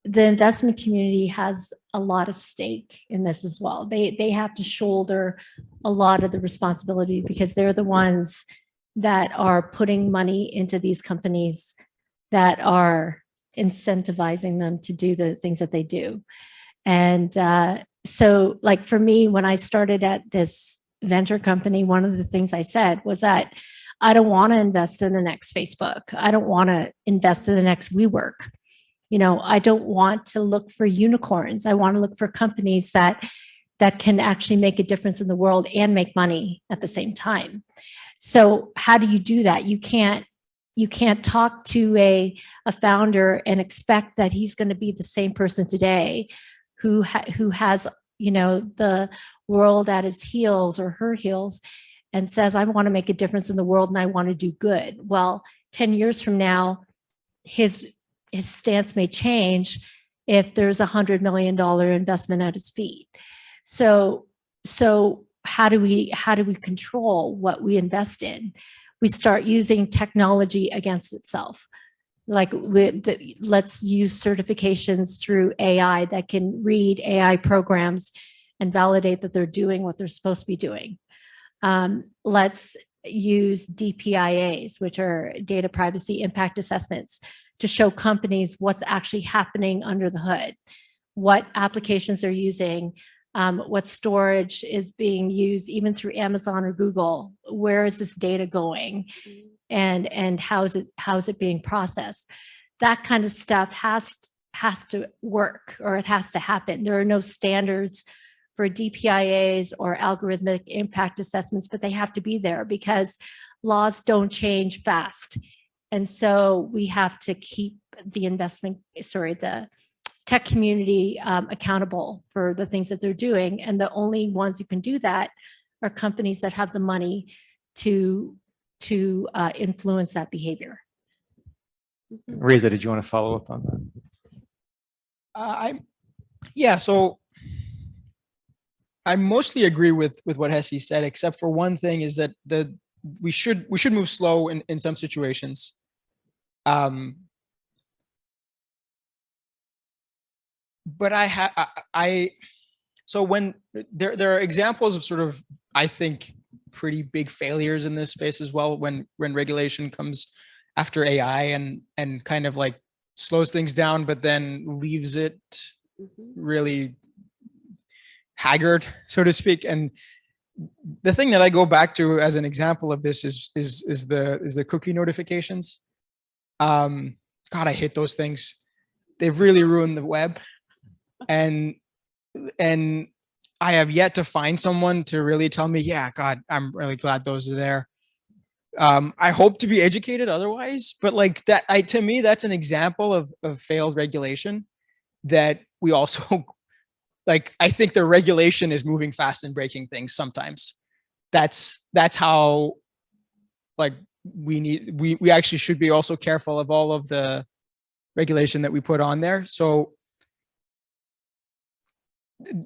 investment community has a lot of stake in this as well. They have to shoulder a lot of the responsibility, because they're the ones that are putting money into these companies that are incentivizing them to do the things that they do. And so, like, for me, when I started at this venture company, one of the things I said was that I don't want to invest in the next Facebook. I don't want to invest in the next WeWork. I don't want to look for unicorns. I want to look for companies that can actually make a difference in the world and make money at the same time. So how do you do that? You can't talk to a founder and expect that he's going to be the same person today who has the world at his heels or her heels and says, I want to make a difference in the world and I want to do good. Well, 10 years from now, his stance may change if there's $100 million investment at his feet. So how do we control what we invest in? We start using technology against itself. Like let's use certifications through AI that can read AI programs and validate that they're doing what they're supposed to be doing. Let's use DPIAs, which are data privacy impact assessments, to show companies what's actually happening under the hood. what applications they're using, what storage is being used, even through Amazon or Google. Where is this data going, and how is it being processed? That kind of stuff has to work, or it has to happen. There are no standards for DPIAs or algorithmic impact assessments, but they have to be there because laws don't change fast. And so we have to keep the tech community accountable for the things that they're doing. And the only ones who can do that are companies that have the money to influence that behavior. Reza, did you want to follow up on that? So I mostly agree with what Hessie said, except for one thing, is that we should move slow in some situations. But so when there are examples of sort of, I think, pretty big failures in this space as well, when regulation comes after AI and kind of like slows things down, but then leaves it really haggard, so to speak. And the thing that I go back to as an example of this is the cookie notifications. God, I hate those things. They've really ruined the web. And I have yet to find someone to really tell me, yeah, God, I'm really glad those are there. I hope to be educated otherwise, but like that, to me, that's an example of failed regulation that we also, like, I think the regulation is moving fast and breaking things sometimes. That's how, like, we actually should be also careful of all of the regulation that we put on there. So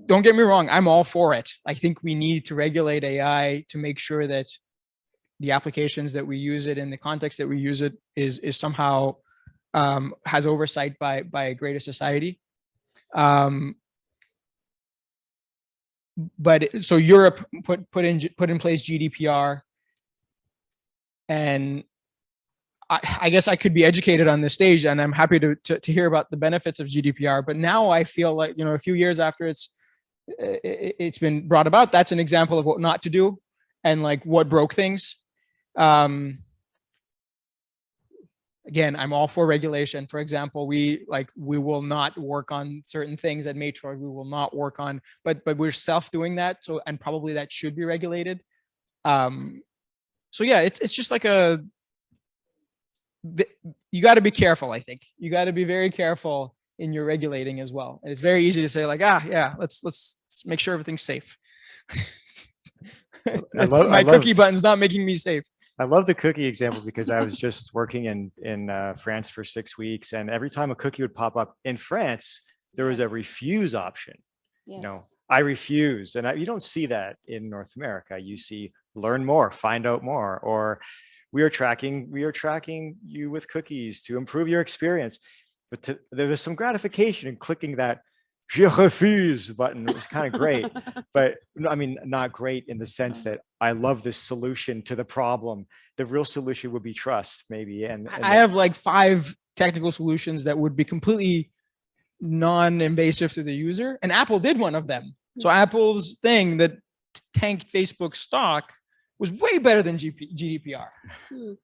don't get me wrong, I'm all for it. I think we need to regulate AI to make sure that the applications that we use it in, the context that we use it, is somehow has oversight by a greater society. But so Europe put in place GDPR, and I guess I could be educated on this stage, and I'm happy to hear about the benefits of GDPR. But now I feel like, a few years after it's been brought about, that's an example of what not to do and like what broke things. Again, I'm all for regulation. For example, we will not work on certain things at Matroid. We will not work on, but we're self-doing that. So, and probably that should be regulated. So yeah, it's just like you got to be careful. I think you got to be very careful in your regulating as well. And it's very easy to say like, yeah, let's make sure everything's safe. My cookie button's not making me safe. I love the cookie example because I was just working in France for 6 weeks, and every time a cookie would pop up in France, there was a refuse option. Yes. I refuse, and you don't see that in North America. You see learn more, find out more, or we are tracking you with cookies to improve your experience. But there was some gratification in clicking that "Je refuse" button. It was kind of great, but I mean, not great in the sense that I love this solution to the problem. The real solution would be trust, maybe. And I have like 5 technical solutions that would be completely non-invasive to the user, and Apple did one of them. So Apple's thing that tanked Facebook stock was way better than GDPR.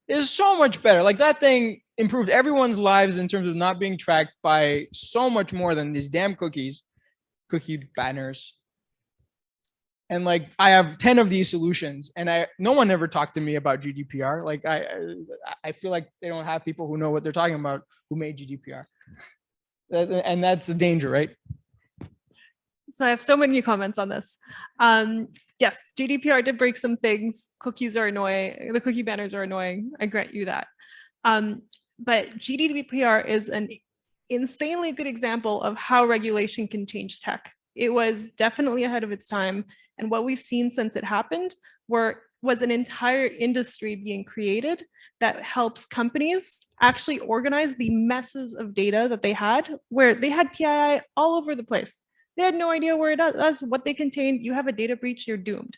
It's so much better. Like, that thing improved everyone's lives in terms of not being tracked by so much more than these damn cookie banners. And like, I have 10 of these solutions, and no one ever talked to me about GDPR. Like, I feel like they don't have people who know what they're talking about who made GDPR. And that's the danger, right? So I have so many comments on this. Yes, GDPR did break some things. Cookies are annoying. The cookie banners are annoying. I grant you that. But GDPR is an insanely good example of how regulation can change tech. It was definitely ahead of its time. And what we've seen since it happened was an entire industry being created that helps companies actually organize the messes of data that they had, where they had PII all over the place. They had no idea where it was, what they contained. You have a data breach, you're doomed,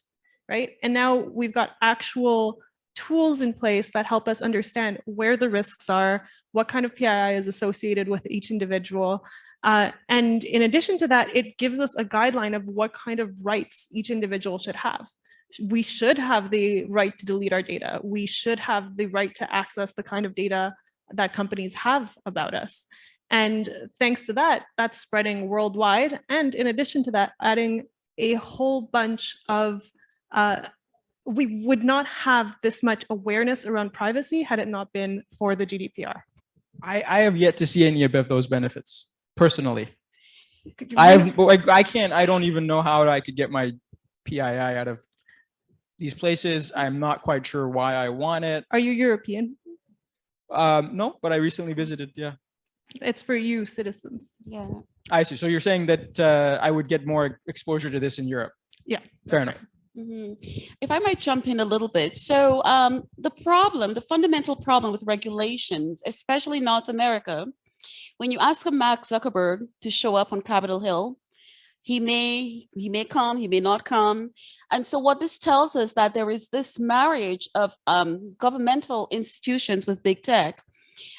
right? And now we've got actual tools in place that help us understand where the risks are, what kind of PII is associated with each individual. And in addition to that, it gives us a guideline of what kind of rights each individual should have. We should have the right to delete our data. We should have the right to access the kind of data that companies have about us. And thanks to that, that's spreading worldwide. And in addition to that, adding a whole bunch of, we would not have this much awareness around privacy had it not been for the GDPR. I have yet to see any of those benefits personally. I don't even know how I could get my PII out of these places. I'm not quite sure why I want it. Are you European? No, but I recently visited. Yeah. It's for you citizens. Yeah. I see. So you're saying that I would get more exposure to this in Europe? Yeah. Fair enough. Mm-hmm. If I might jump in a little bit. So the fundamental problem with regulations, especially North America, when you ask a Mark Zuckerberg to show up on Capitol Hill, he may come, he may not come. And so what this tells us that there is this marriage of governmental institutions with big tech.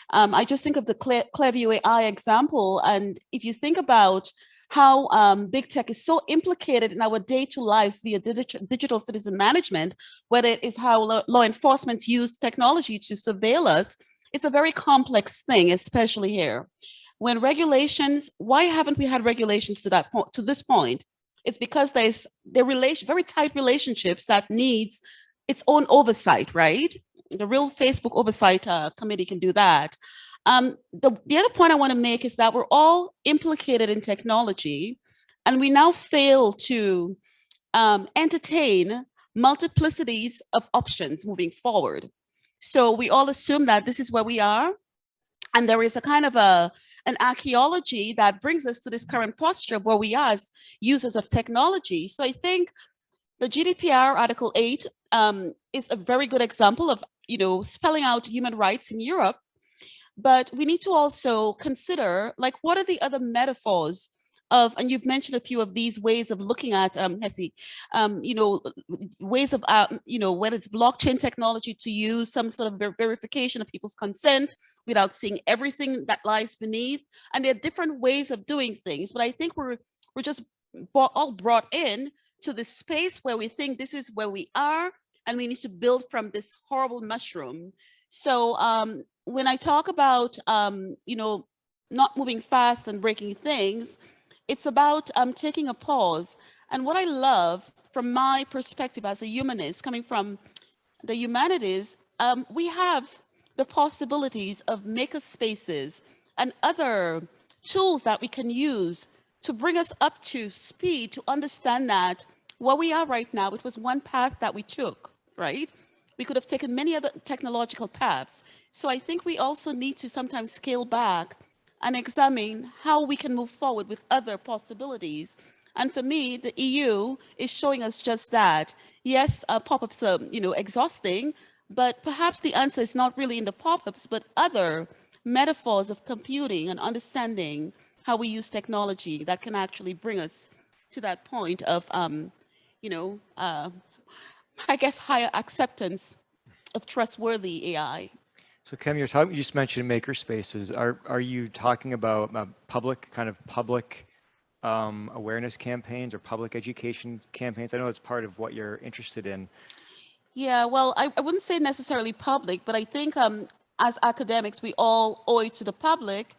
I just think of the Clearview AI example. And if you think about how big tech is so implicated in our day-to-day lives via digital citizen management, whether it is how law enforcement use technology to surveil us, it's a very complex thing, especially here. When regulations, why haven't we had regulations to this point? It's because they're very tight relationships that needs its own oversight, right? The real Facebook oversight committee can do that. The other point I want to make is that we're all implicated in technology, and we now fail to entertain multiplicities of options moving forward. So we all assume that this is where we are, and there is a kind of an archaeology that brings us to this current posture of where we are as users of technology. So I think the GDPR Article 8 is a very good example of, spelling out human rights in Europe. But we need to also consider, like, what are the other metaphors of, and you've mentioned a few of these ways of looking at, Hessie, ways of, whether it's blockchain technology to use some sort of verification of people's consent without seeing everything that lies beneath. And there are different ways of doing things, but I think we're just all brought in to this space where we think this is where we are, and we need to build from this horrible mushroom. So when I talk about, not moving fast and breaking things, it's about taking a pause. And what I love from my perspective as a humanist, coming from the humanities, we have the possibilities of maker spaces and other tools that we can use to bring us up to speed, to understand that where we are right now, it was one path that we took, right? We could have taken many other technological paths. So I think we also need to sometimes scale back and examine how we can move forward with other possibilities. And for me, the EU is showing us just that. Yes, pop-ups are, exhausting, but perhaps the answer is not really in the pop-ups, but other metaphors of computing and understanding how we use technology that can actually bring us to that point of, I guess, higher acceptance of trustworthy AI. So Kem, you just mentioned maker spaces. Are you talking about public awareness campaigns or public education campaigns? I know it's part of what you're interested in. Yeah, well, I wouldn't say necessarily public, but I think as academics, we all owe it to the public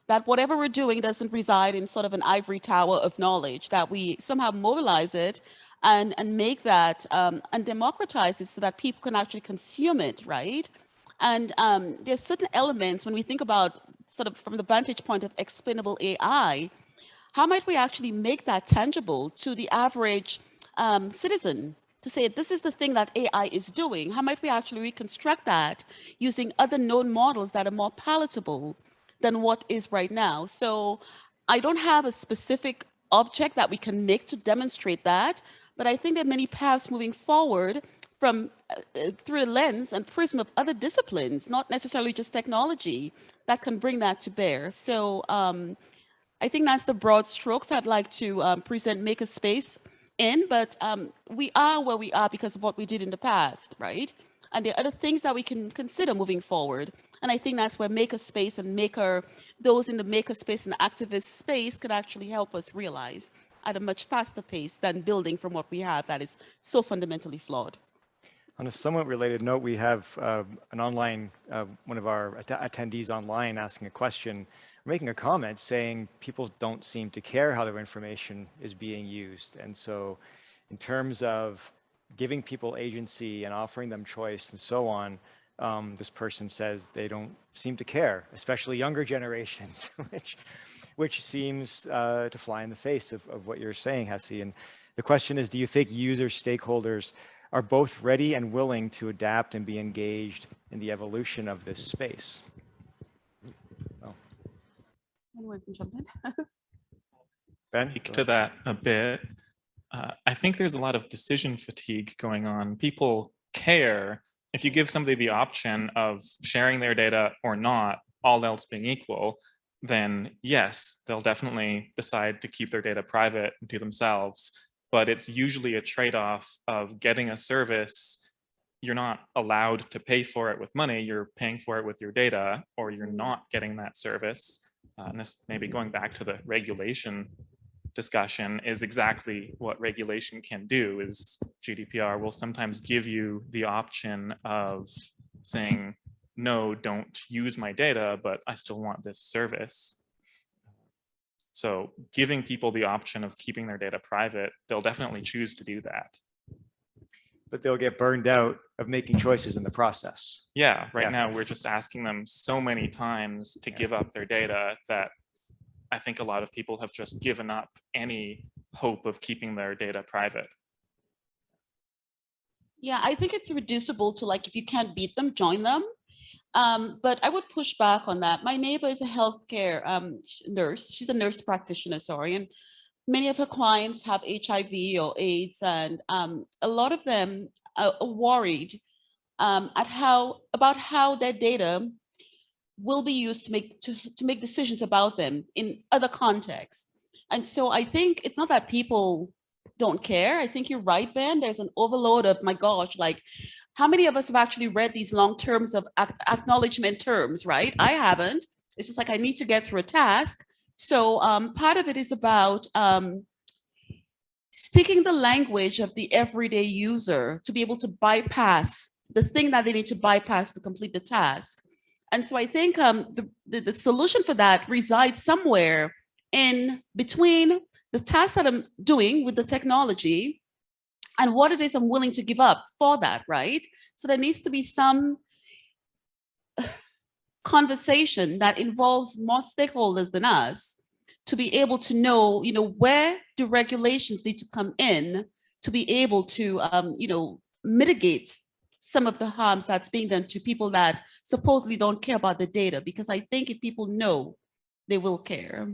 that whatever we're doing doesn't reside in sort of an ivory tower of knowledge, that we somehow mobilize it and make that and democratize it so that people can actually consume it, right? And there's certain elements when we think about sort of from the vantage point of explainable AI, how might we actually make that tangible to the average citizen to say, this is the thing that AI is doing? How might we actually reconstruct that using other known models that are more palatable than what is right now? So I don't have a specific object that we can make to demonstrate that, but I think there are many paths moving forward from through a lens and prism of other disciplines, not necessarily just technology, that can bring that to bear. So I think that's the broad strokes I'd like to present Makerspace in, but we are where we are because of what we did in the past, right? And there are other things that we can consider moving forward. And I think that's where makerspace and those in the makerspace and activist space could actually help us realize at a much faster pace than building from what we have that is so fundamentally flawed. On a somewhat related note, we have an online, one of our attendees online asking a question, making a comment saying people don't seem to care how their information is being used. And so in terms of giving people agency and offering them choice and so on, this person says they don't seem to care, especially younger generations, which seems to fly in the face of what you're saying, Hessie. And the question is, do you think user stakeholders are both ready and willing to adapt and be engaged in the evolution of this space? Oh. Anyone can jump in. Ben? Speak to that a bit. I think there's a lot of decision fatigue going on. People care. If you give somebody the option of sharing their data or not, all else being equal, then yes, they'll definitely decide to keep their data private to themselves. But it's usually a trade-off of getting a service. You're not allowed to pay for it with money, you're paying for it with your data, or you're not getting that service. And this maybe going back to the regulation discussion is exactly what regulation can do. Is GDPR will sometimes give you the option of saying, no, don't use my data, but I still want this service. So giving people the option of keeping their data private, they'll definitely choose to do that. But they'll get burned out of making choices in the process. Yeah, right now we're just asking them so many times to give up their data that I think a lot of people have just given up any hope of keeping their data private. Yeah, I think it's reducible to, like, if you can't beat them, join them. But I would push back on that. My neighbor is a healthcare nurse. She's a nurse practitioner, sorry. And many of her clients have HIV or AIDS, and a lot of them are worried about how their data will be used to make decisions about them in other contexts. And so I think it's not that people don't care. I think you're right, Ben. There's an overload of, my gosh, like, how many of us have actually read these long terms of acknowledgement terms, right? I haven't. It's just like, I need to get through a task. So part of it is about speaking the language of the everyday user to be able to bypass the thing that they need to bypass to complete the task. And so I think the solution for that resides somewhere in between the task that I'm doing with the technology and what it is I'm willing to give up for that, right? So there needs to be some conversation that involves more stakeholders than us to be able to know, where do regulations need to come in to be able to, mitigate some of the harms that's being done to people that supposedly don't care about the data. Because I think if people know, they will care.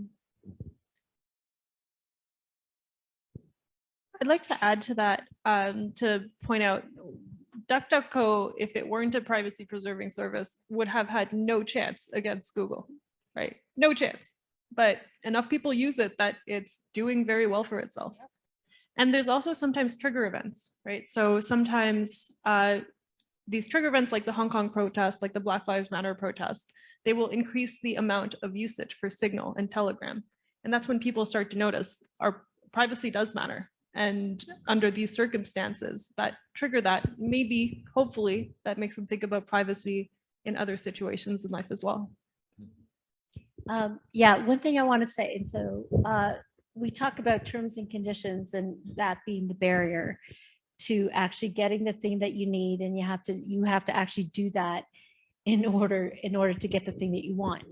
I'd like to add to that, to point out, DuckDuckGo, if it weren't a privacy preserving service, would have had no chance against Google, right? No chance. But enough people use it that it's doing very well for itself. And there's also sometimes trigger events, right? So sometimes these trigger events, like the Hong Kong protests, like the Black Lives Matter protests, they will increase the amount of usage for Signal and Telegram. And that's when people start to notice our privacy does matter. And under these circumstances that trigger that, maybe, hopefully, that makes them think about privacy in other situations in life as well. Yeah, one thing I want to say, and so we talk about terms and conditions and that being the barrier to actually getting the thing that you need, and you have to actually do that in order to get the thing that you want.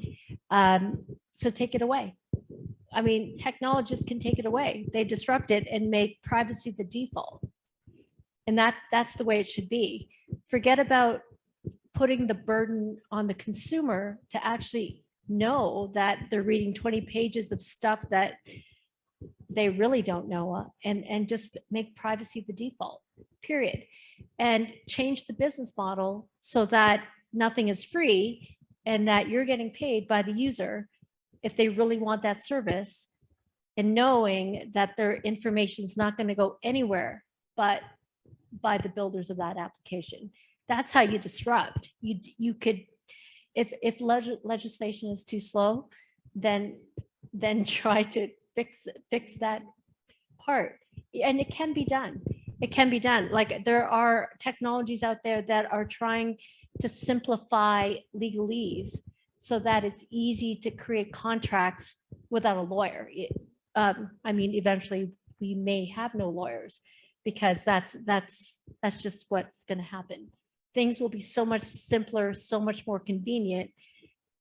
So take it away. I mean, technologists can take it away. They disrupt it and make privacy the default. And that's the way it should be. Forget about putting the burden on the consumer to actually know that they're reading 20 pages of stuff that they really don't know, and just make privacy the default, period. And change the business model so that nothing is free and that you're getting paid by the user if they really want that service, and knowing that their information is not going to go anywhere but by the builders of that application. That's how you disrupt. You could if legislation is too slow, then try to fix that part. And it can be done. It can be done. Like there are technologies out there that are trying to simplify legalese so that it's easy to create contracts without a lawyer. I mean, eventually we may have no lawyers because that's just what's going to happen. Things will be so much simpler, so much more convenient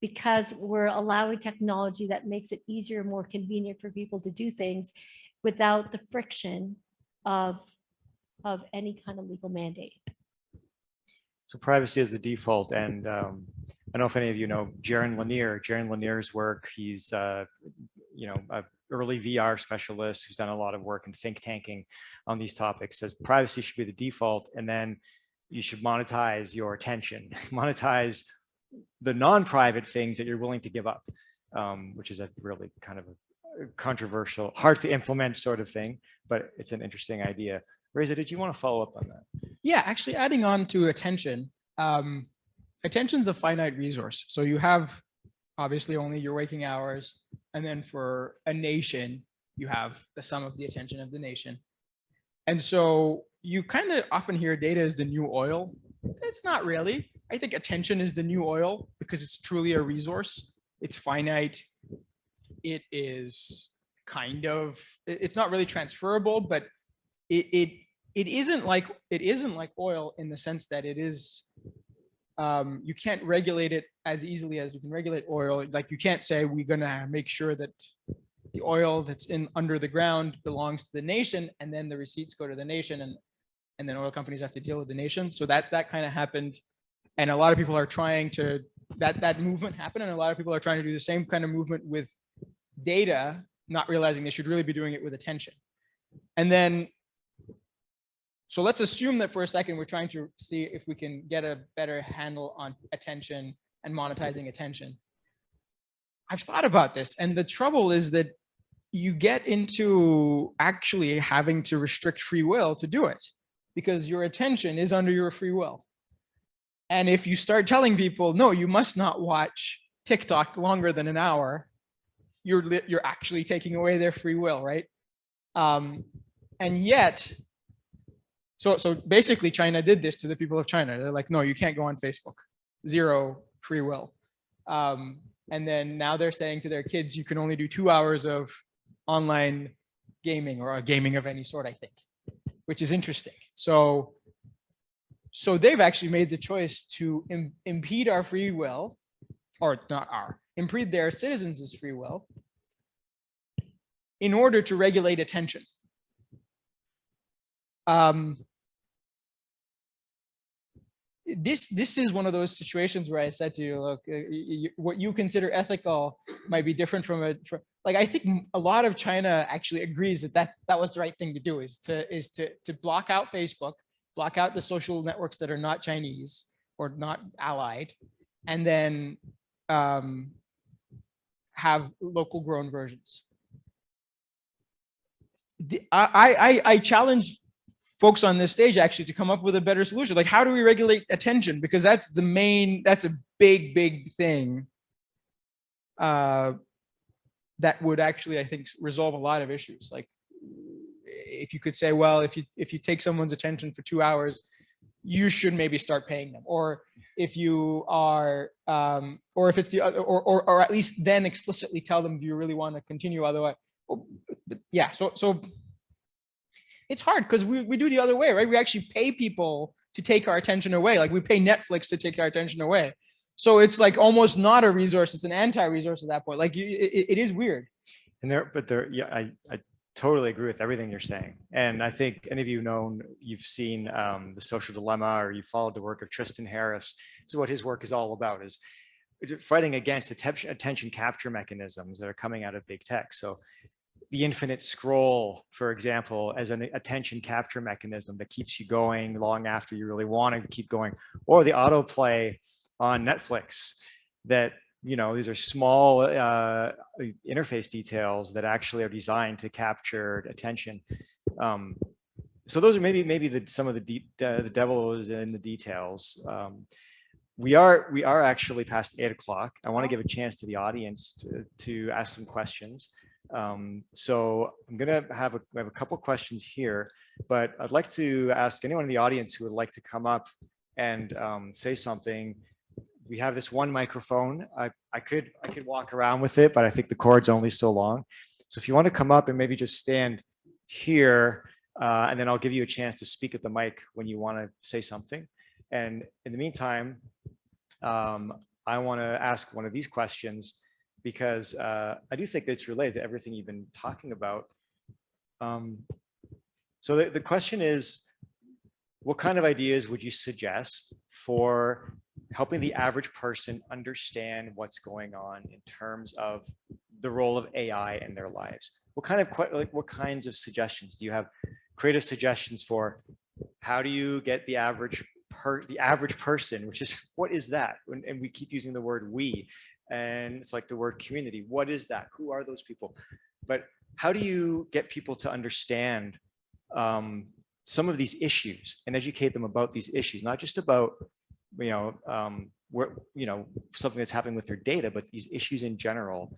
because we're allowing technology that makes it easier and more convenient for people to do things without the friction of any kind of legal mandate. So privacy is the default. And I don't know if any of you know Jaron Lanier's work. He's a early VR specialist who's done a lot of work in think tanking on these topics. Says privacy should be the default, and then you should monetize your attention, monetize the non-private things that you're willing to give up, which is a really kind of a controversial, hard to implement sort of thing, but it's an interesting idea. Reza, did you want to follow up on that? Yeah, actually adding on to attention, attention's a finite resource. So you have obviously only your waking hours. And then for a nation, you have the sum of the attention of the nation. And so you kind of often hear data is the new oil. It's not really. I think attention is the new oil because it's truly a resource. It's finite. It is kind of, it's not really transferable, but it isn't like oil in the sense that it is, you can't regulate it as easily as you can regulate oil. Like you can't say we're gonna make sure that the oil that's under the ground belongs to the nation, and then the receipts go to the nation, and then oil companies have to deal with the nation. So that kind of happened, and a lot of people are trying to that movement happened, and a lot of people are trying to do the same kind of movement with data, not realizing they should really be doing it with attention. And then, so let's assume that for a second we're trying to see if we can get a better handle on attention and monetizing attention. I've thought about this, and the trouble is that you get into actually having to restrict free will to do it, because your attention is under your free will. And if you start telling people, no, you must not watch TikTok longer than an hour, you're actually taking away their free will, right? And yet, so basically China did this to the people of China. They're like, no, you can't go on Facebook, zero free will. And then now they're saying to their kids, you can only do 2 hours of online gaming or gaming of any sort, I think, which is interesting. So they've actually made the choice to impede our free will, or not impede their citizens' free will in order to regulate attention. This is one of those situations where I said to you, look, what you consider ethical might be different from like, I think a lot of China actually agrees that was the right thing to do, is to block out Facebook, block out the social networks that are not Chinese or not allied, and then have local grown versions. I challenge folks on this stage actually to come up with a better solution. Like, how do we regulate attention? Because that's a big thing that would actually, I think, resolve a lot of issues. Like, if you could say, well, if you take someone's attention for 2 hours, you should maybe start paying them. Or if you are, or if it's the other, or at least then explicitly tell them, do you really want to continue? Otherwise, yeah. So it's hard because we do the other way, right? We actually pay people to take our attention away. Like, we pay Netflix to take our attention away. So it's like almost not a resource. It's an anti-resource at that point. Like, it is weird. And yeah, I totally agree with everything you're saying. And I think any of you've seen The Social Dilemma, or you followed the work of Tristan Harris. So what his work is all about is fighting against attention capture mechanisms that are coming out of big tech. So the infinite scroll, for example, as an attention capture mechanism that keeps you going long after you really want to keep going, or the autoplay on Netflix that, these are small interface details that actually are designed to capture attention. So those are maybe some of the devil is in the details. we are actually past 8 o'clock. I want to give a chance to the audience to ask some questions. So I'm gonna have a couple questions here, but I'd like to ask anyone in the audience who would like to come up and say something. We have this one microphone. I could walk around with it, but I think the cord's only so long. So if you want to come up and maybe just stand here, and then I'll give you a chance to speak at the mic when you want to say something. And in the meantime, I want to ask one of these questions because I do think that it's related to everything you've been talking about. So the question is, what kind of ideas would you suggest for helping the average person understand what's going on in terms of the role of AI in their lives? What kinds of suggestions do you have? Creative suggestions for how do you get the average person, which is, what is that? And we keep using the word we, and it's like the word community. What is that? Who are those people? But how do you get people to understand some of these issues and educate them about these issues, not just about something that's happening with their data, but these issues in general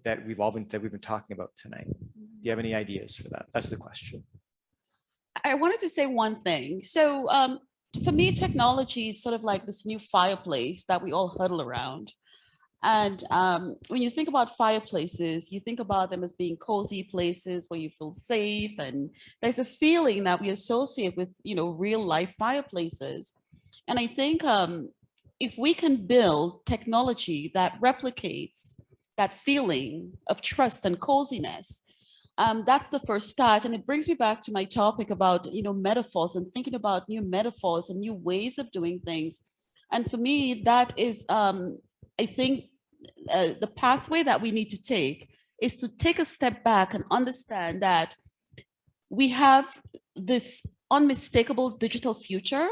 that we've been talking about tonight. Do you have any ideas for that? That's the question. I wanted to say one thing. So for me, technology is sort of like this new fireplace that we all huddle around. And when you think about fireplaces, you think about them as being cozy places where you feel safe. And there's a feeling that we associate with, real life fireplaces. And I think if we can build technology that replicates that feeling of trust and coziness, that's the first start. And it brings me back to my topic about, metaphors and thinking about new metaphors and new ways of doing things. And for me, that is, I think, the pathway that we need to take is to take a step back and understand that we have this unmistakable digital future,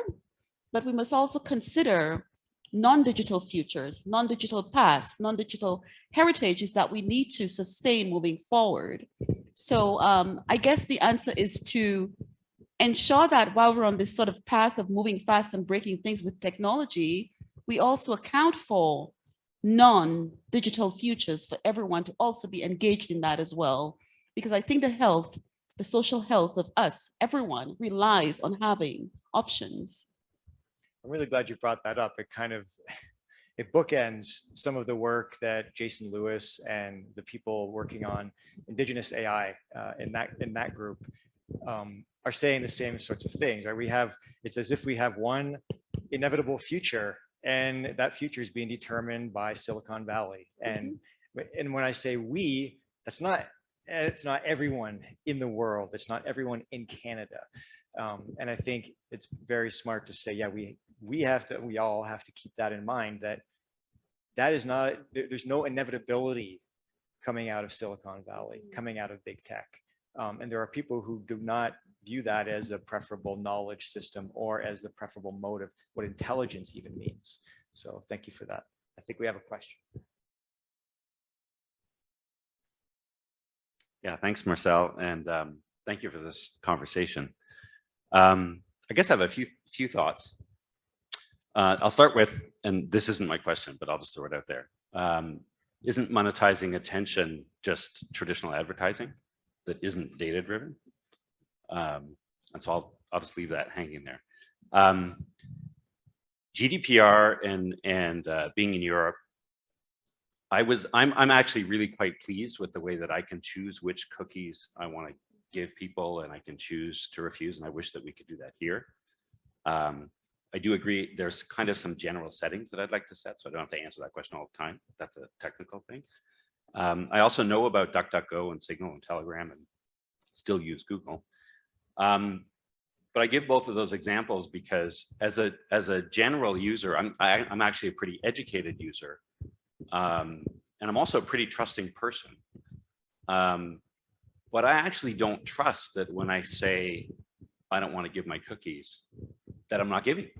but we must also consider non-digital futures, non-digital past, non-digital heritages that we need to sustain moving forward. So I guess the answer is to ensure that while we're on this sort of path of moving fast and breaking things with technology, we also account for non-digital futures for everyone to also be engaged in that as well. Because I think the social health of us, everyone, relies on having options. I'm really glad you brought that up. It bookends some of the work that Jason Lewis and the people working on Indigenous AI in that group are saying the same sorts of things, right? It's as if we have one inevitable future, and that future is being determined by Silicon Valley. And when I say we, it's not everyone in the world. It's not everyone in Canada. And I think it's very smart to say, yeah, we all have to keep that in mind, that is not, there's no inevitability coming out of Silicon Valley, coming out of big tech. And there are people who do not view that as a preferable knowledge system or as the preferable mode of what intelligence even means. So thank you for that. I think we have a question. Yeah, thanks, Marcel, and thank you for this conversation. I guess I have a few thoughts. I'll start with, and this isn't my question, but I'll just throw it out there. Isn't monetizing attention just traditional advertising that isn't data-driven? And so I'll just leave that hanging there. GDPR and being in Europe, I'm actually really quite pleased with the way that I can choose which cookies I want to give people, and I can choose to refuse, and I wish that we could do that here. I do agree there's kind of some general settings that I'd like to set, so I don't have to answer that question all the time. That's a technical thing. I also know about DuckDuckGo and Signal and Telegram and still use Google. But I give both of those examples because as a general user, I'm actually a pretty educated user. And I'm also a pretty trusting person. But I actually don't trust that when I say, I don't want to give my cookies, that I'm not giving.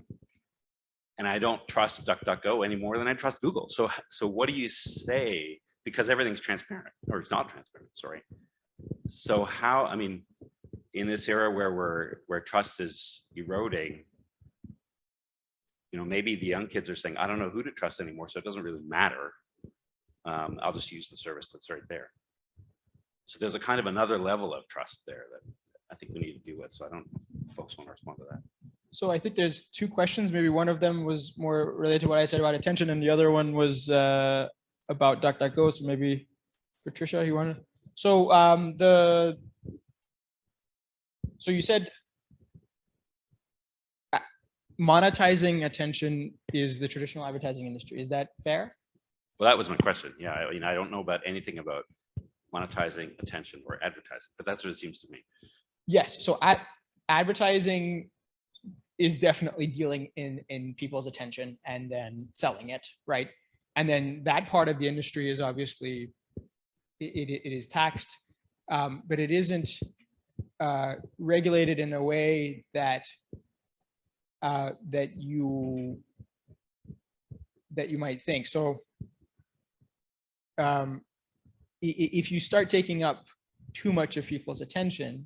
And I don't trust DuckDuckGo any more than I trust Google. So what do you say? Because everything's transparent, or it's not transparent, sorry. So how, I mean, in this era where trust is eroding, maybe the young kids are saying, I don't know who to trust anymore, so it doesn't really matter. I'll just use the service that's right there. So there's a kind of another level of trust there that I think we need to deal with. So I don't know if folks want to respond to that. So I think there's two questions. Maybe one of them was more related to what I said about attention, and the other one was about DuckDuckGo. So maybe Patricia, you want to? So so you said monetizing attention is the traditional advertising industry. Is that fair? Well, that was my question. Yeah, I don't know about anything about monetizing attention or advertising, but that's what it seems to me. Yes. So advertising is definitely dealing in people's attention and then selling it, right? And then that part of the industry is obviously it is taxed, but it isn't regulated in a way that that you might think. So if you start taking up too much of people's attention,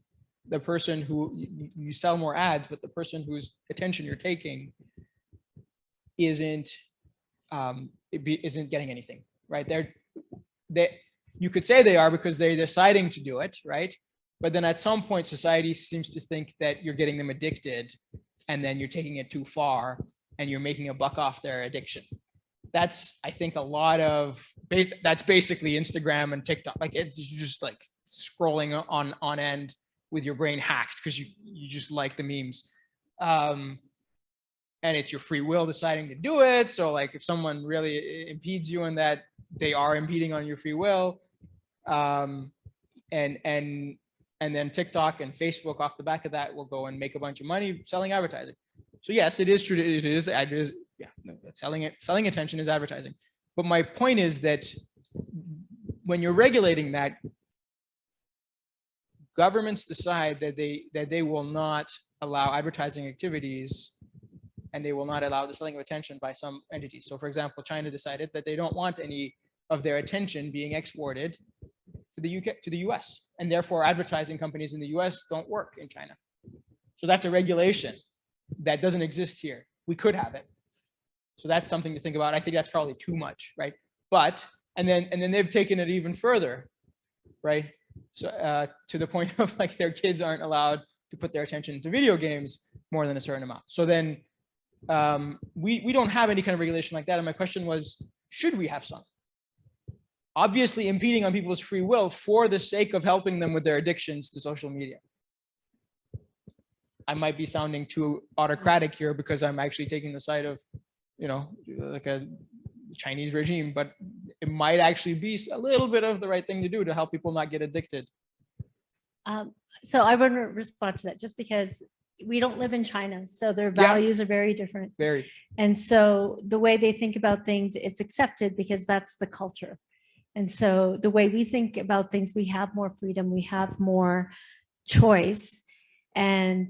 the person who you sell more ads, but the person whose attention you're taking isn't getting anything, right? You could say they are because they're deciding to do it, right? But then at some point, society seems to think that you're getting them addicted, and then you're taking it too far, and you're making a buck off their addiction. That's, I think, a lot of that's basically Instagram and TikTok. Like it's just like scrolling on end with your brain hacked because you just like the memes, and it's your free will deciding to do it. So like if someone really impedes you in that, they are impeding on your free will, and then TikTok and Facebook off the back of that will go and make a bunch of money selling advertising. So yes, it is true. It is yeah, no, selling attention is advertising. But my point is that when you're regulating that, governments decide that they will not allow advertising activities, and they will not allow the selling of attention by some entities. So for example, China decided that they don't want any of their attention being exported to the UK, to the US, and therefore advertising companies in the US don't work in China. So that's a regulation that doesn't exist here. We could have it. So that's something to think about. I think that's probably too much, right? But, and then they've taken it even further, right? So to the point of like their kids aren't allowed to put their attention to video games more than a certain amount. So then we don't have any kind of regulation like that. And my question was, should we have some? Obviously impeding on people's free will for the sake of helping them with their addictions to social media. I might be sounding too autocratic here because I'm actually taking the side of, like a Chinese regime, but it might actually be a little bit of the right thing to do to help people not get addicted. So I want to respond to that just because we don't live in China, so their values are very different. Very. And so the way they think about things, it's accepted because that's the culture. And so the way we think about things, we have more freedom, we have more choice. And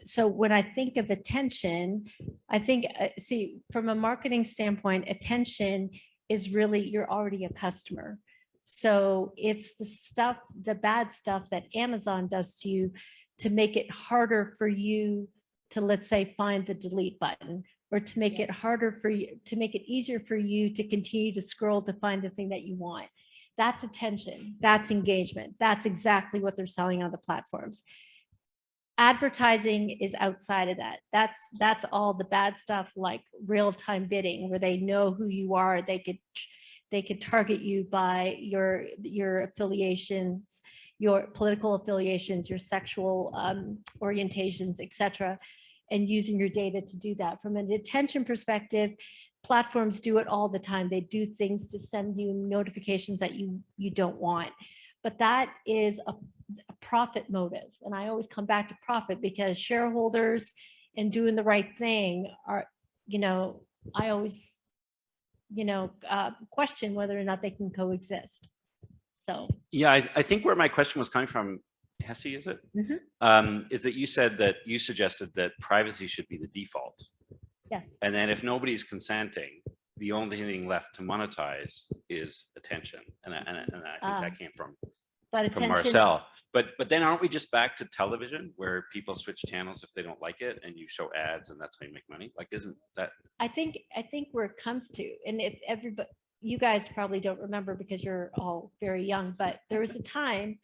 so when I think of attention, I think, see, from a marketing standpoint, attention is really, you're already a customer. So it's the stuff, the bad stuff that Amazon does to you to make it harder for you to, let's say, find the delete button, or to make it harder for you, to make it easier for you to continue to scroll to find the thing that you want. That's attention, that's engagement. That's exactly what they're selling on the platforms. Advertising is outside of that. That's all the bad stuff, like real-time bidding, where they know who you are. They could target you by your affiliations, your political affiliations, your sexual orientations, etc., and using your data to do that. From an attention perspective, platforms do it all the time. They do things to send you notifications that you don't want, but that is a profit motive. And I always come back to profit, because shareholders and doing the right thing are, I always, question whether or not they can coexist. So yeah, I think where my question was coming from, Hessie, is it? Mm-hmm. Is that you said that you suggested that privacy should be the default. Yes. And then if nobody's consenting, the only thing left to monetize is attention. And I think that came from attention, Marcel. But then aren't we just back to television where people switch channels if they don't like it and you show ads and that's how you make money? Like, isn't that? I think where it comes to, and if everybody, you guys probably don't remember because you're all very young, but there was a time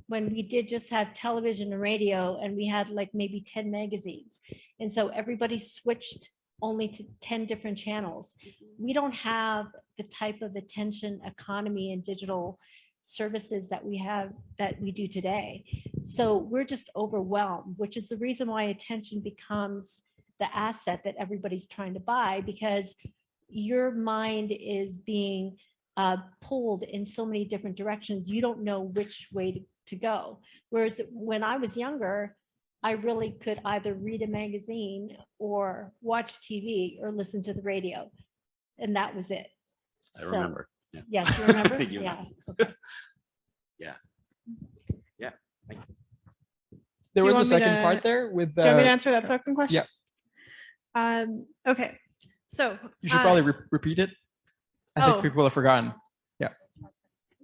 when we did just have television and radio, and we had like maybe 10 magazines. And so everybody switched only to 10 different channels. We don't have the type of attention economy and digital services that we do today. So we're just overwhelmed, which is the reason why attention becomes the asset that everybody's trying to buy, because your mind is being pulled in so many different directions. You don't know which way to go. Whereas when I was younger, I really could either read a magazine or watch TV or listen to the radio. And that was it. I remember. Yeah. Yes, you remember? You Yeah. know. Okay. Yeah. Yeah. Thank you. There Do you was a want me second to- part there with Do you want me to answer that second question? Okay, so. You should probably repeat it. I think Oh. people have forgotten.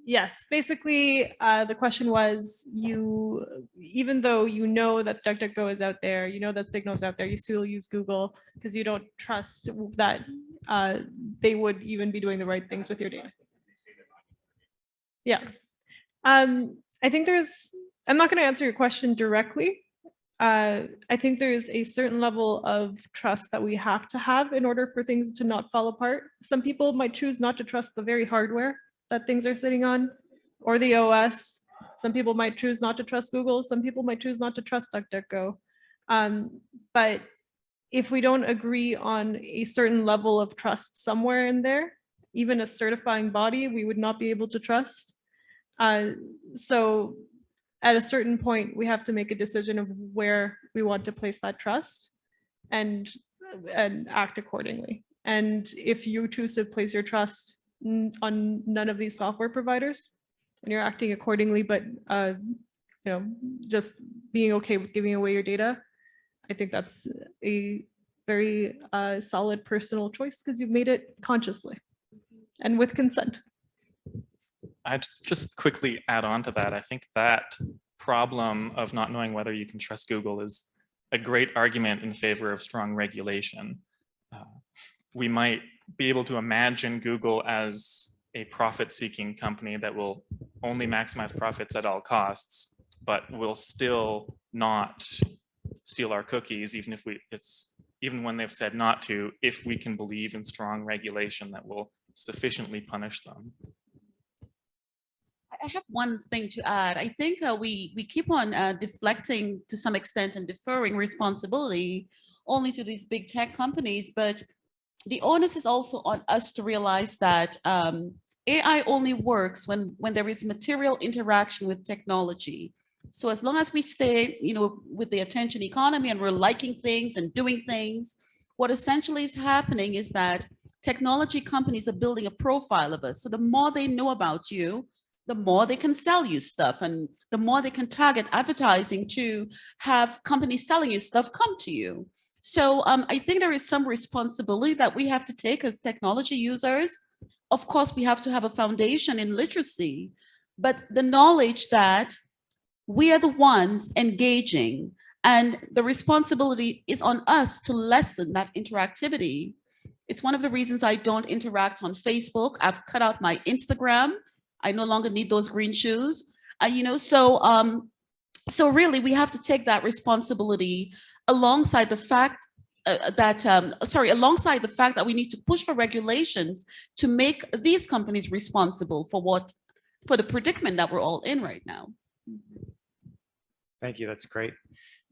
Yes, basically, the question was, even though you know that DuckDuckGo is out there, you know that Signal is out there, you still use Google because you don't trust that they would even be doing the right things with your data. Yeah. I think I'm not going to answer your question directly. I think there's a certain level of trust that we have to have in order for things to not fall apart. Some people might choose not to trust the very hardware that things are sitting on, or the OS. Some people might choose not to trust Google. Some people might choose not to trust DuckDuckGo. But if we don't agree on a certain level of trust somewhere in there, even a certifying body, we would not be able to trust. So at a certain point, we have to make a decision of where we want to place that trust and act accordingly. And if you choose to place your trust on none of these software providers, and you're acting accordingly, but just being okay with giving away your data, I think that's a very solid personal choice because you've made it consciously and with consent. I'd just quickly add on to that. I think that problem of not knowing whether you can trust Google is a great argument in favor of strong regulation. We might be able to imagine Google as a profit-seeking company that will only maximize profits at all costs, but will still not steal our cookies, even when they've said not to, if we can believe in strong regulation that will sufficiently punish them. I have one thing to add. I think we keep on deflecting to some extent and deferring responsibility only to these big tech companies, but the onus is also on us to realize that AI only works when there is material interaction with technology. So as long as we stay, with the attention economy and we're liking things and doing things, what essentially is happening is that technology companies are building a profile of us. So the more they know about you, the more they can sell you stuff, and the more they can target advertising to have companies selling you stuff come to you. So I think there is some responsibility that we have to take as technology users. Of course, we have to have a foundation in literacy, but the knowledge that we are the ones engaging and the responsibility is on us to lessen that interactivity. It's one of the reasons I don't interact on Facebook. I've cut out my Instagram. I no longer need those green shoes. So really we have to take that responsibility alongside the fact alongside the fact that we need to push for regulations to make these companies responsible for the predicament that we're all in right now. Thank you. That's great.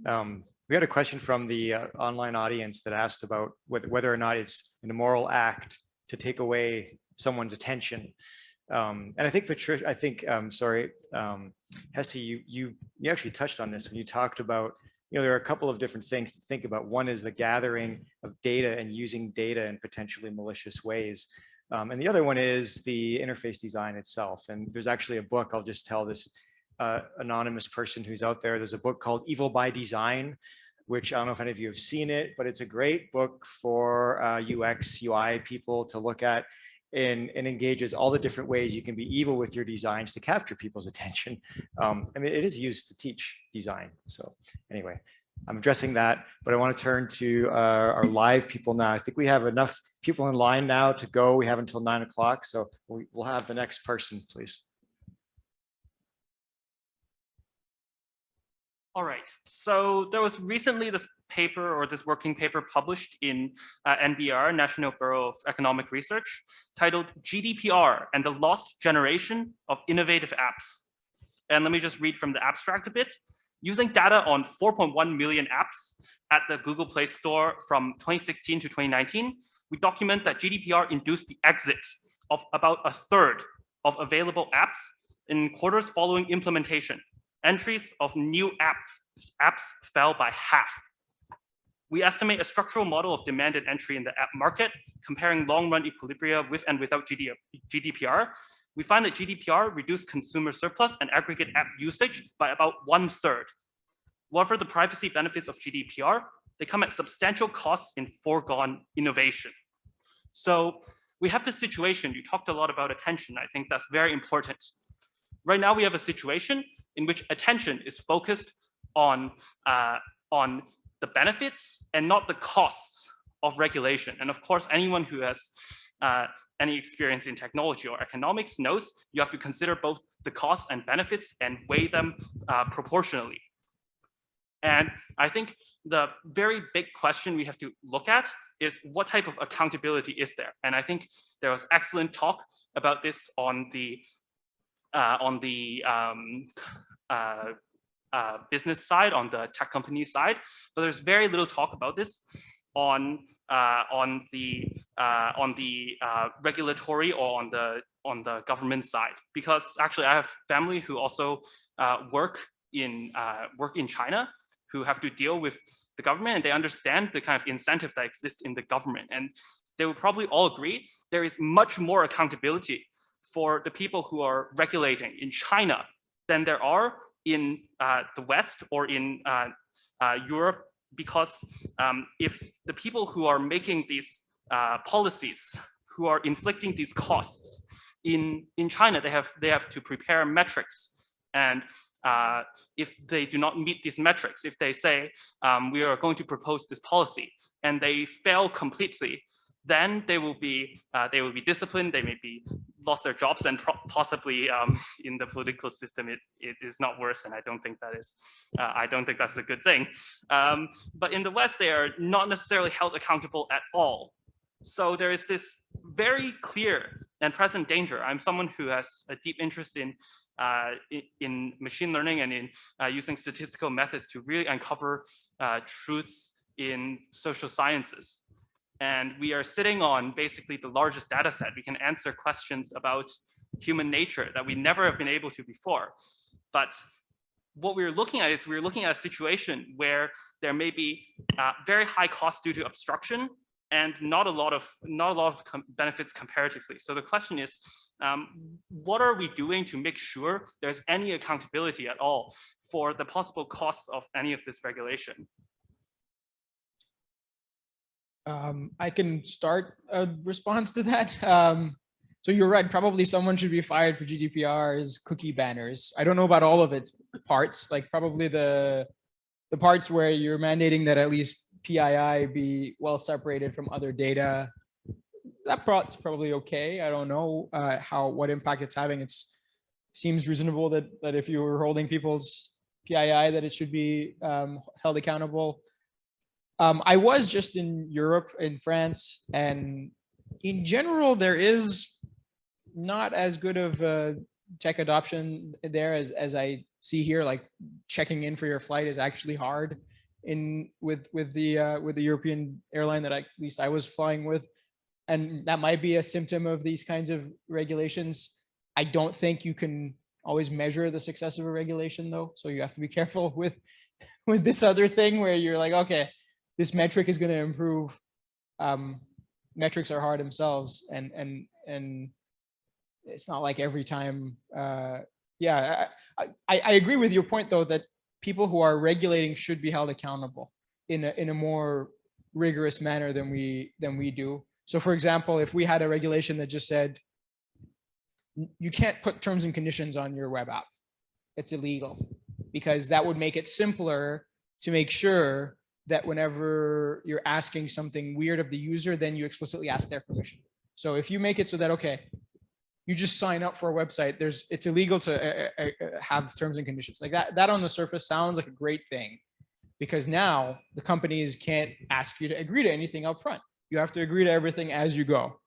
We had a question from the online audience that asked about whether or not it's an immoral act to take away someone's attention. And I think Patricia, Hessie, you actually touched on this when you talked about, there are a couple of different things to think about. One is the gathering of data and using data in potentially malicious ways. And the other one is the interface design itself. And there's actually a book, I'll just tell this anonymous person who's out there. There's a book called Evil by Design, which I don't know if any of you have seen it, but it's a great book for UX, UI people to look at. and engages all the different ways you can be evil with your designs to capture people's attention. I mean, it is used to teach design. So anyway, I'm addressing that, but I want to turn to our live people now. I think we have enough people in line now to go. We have until 9 o'clock, so we'll have the next person, please. All right, so there was recently this paper or this working paper published in NBR, National Bureau of Economic Research, titled GDPR and the Lost Generation of Innovative Apps. And let me just read from the abstract a bit. Using data on 4.1 million apps at the Google Play Store from 2016 to 2019, we document that GDPR induced the exit of about a third of available apps in quarters following implementation. Entries of new apps fell by half. We estimate a structural model of demand and entry in the app market, comparing long-run equilibria with and without GDPR. We find that GDPR reduced consumer surplus and aggregate app usage by about 1/3. Whatever the privacy benefits of GDPR, they come at substantial costs in foregone innovation. So we have this situation, you talked a lot about attention, I think that's very important. Right now we have a situation in which attention is focused on the benefits and not the costs of regulation. And of course, anyone who has any experience in technology or economics knows you have to consider both the costs and benefits and weigh them proportionally. And I think the very big question we have to look at is what type of accountability is there? And I think there was excellent talk about this on the business side, on the tech company side, but there's very little talk about this on the regulatory or on the government side, because actually I have family who also work in China, who have to deal with the government, and they understand the kind of incentives that exist in the government, and they will probably all agree there is much more accountability for the people who are regulating in China than there are in the West or in Europe, because if the people who are making these policies, who are inflicting these costs in China, they have to prepare metrics, and if they do not meet these metrics, if they say we are going to propose this policy and they fail completely, then they will be disciplined. They may be lost their jobs, and possibly in the political system it is not worse. And I don't think that is I don't think that's a good thing. But in the West, they are not necessarily held accountable at all. So there is this very clear and present danger. I'm someone who has a deep interest in machine learning and in using statistical methods to really uncover truths in social sciences. And we are sitting on basically the largest data set. We can answer questions about human nature that we never have been able to before. But what we're looking at is we're looking at a situation where there may be very high costs due to obstruction and not a lot of benefits comparatively. So the question is, what are we doing to make sure there's any accountability at all for the possible costs of any of this regulation? I can start a response to that. So you're right, probably someone should be fired for GDPR's cookie banners. I don't know about all of its parts, like probably the parts where you're mandating that at least PII be well separated from other data. That part's probably okay. I don't know what impact it's having. It seems reasonable that if you were holding people's PII, that it should be held accountable. I was just in Europe, in France, and in general, there is not as good of tech adoption there as I see here. Like checking in for your flight is actually hard with the European airline that at least I was flying with, and that might be a symptom of these kinds of regulations. I don't think you can always measure the success of a regulation though, so you have to be careful with this other thing where you're like, okay, this metric is going to improve. Metrics are hard themselves, and it's not like every time. Yeah, I agree with your point though, that people who are regulating should be held accountable in a more rigorous manner than we do. So for example, if we had a regulation that just said, you can't put terms and conditions on your web app, it's illegal, because that would make it simpler to make sure that whenever you're asking something weird of the user, then you explicitly ask their permission. So if you make it so that, okay, you just sign up for a website, it's illegal to have terms and conditions like that. That on the surface sounds like a great thing, because now the companies can't ask you to agree to anything up front. You have to agree to everything as you go.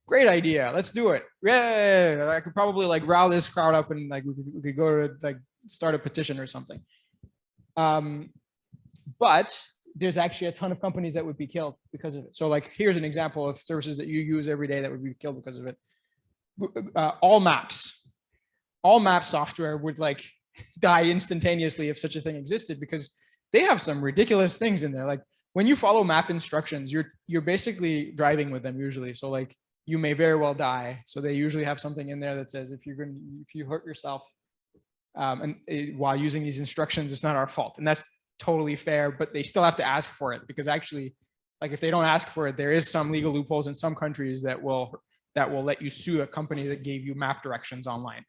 Great idea. Let's do it. Yeah, I could probably like rile this crowd up and like we could go to like start a petition or something. But there's actually a ton of companies that would be killed because of it. So like, here's an example of services that you use every day that would be killed because of it. All maps software would like die instantaneously if such a thing existed, because they have some ridiculous things in there. Like when you follow map instructions, you're basically driving with them usually. So like you may very well die. So they usually have something in there that says if you hurt yourself while using these instructions, it's not our fault. And that's totally fair, but they still have to ask for it, because actually, like if they don't ask for it, there is some legal loopholes in some countries that will let you sue a company that gave you map directions online.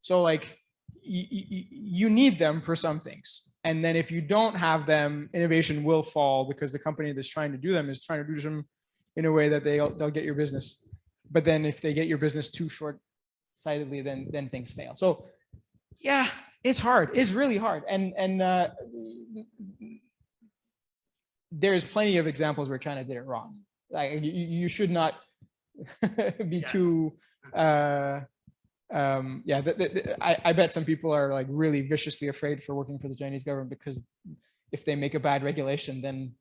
So like you need them for some things. And then if you don't have them, innovation will fall, because the company that's trying to do them is trying to do them in a way that they'll get your business. But then if they get your business too short-sightedly, then things fail. So yeah, it's hard. It's really hard. And there's plenty of examples where China did it wrong. Like you should not be too I bet some people are like really viciously afraid for working for the Chinese government, because if they make a bad regulation, then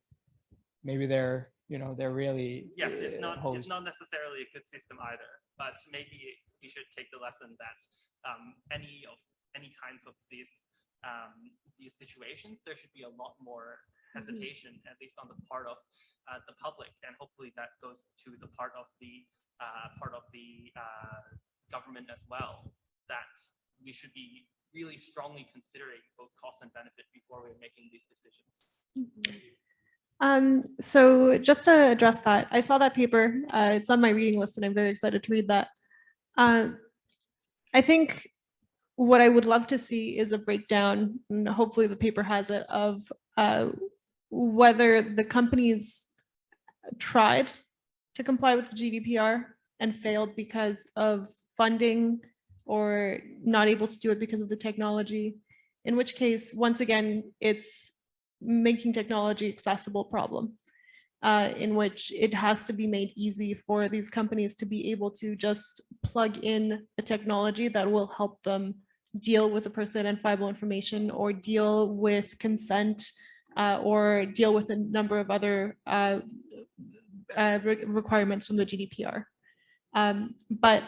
maybe they're really it's not hosed. necessarily a good system either, but maybe we should take the lesson that any kinds of these situations, there should be a lot more hesitation, at least on the part of the public, and hopefully that goes to the part of the government as well, that we should be really strongly considering both cost and benefit before we're making these decisions. So just to address that, I saw that paper. It's on my reading list, and I'm very excited to read that. I think what I would love to see is a breakdown, and hopefully the paper has it, of whether the companies tried to comply with the GDPR and failed because of funding, or not able to do it because of the technology, in which case, once again, it's making technology accessible problem, in which it has to be made easy for these companies to be able to just plug in a technology that will help them deal with the personal identifiable information, or deal with consent, or deal with a number of other requirements from the GDPR. But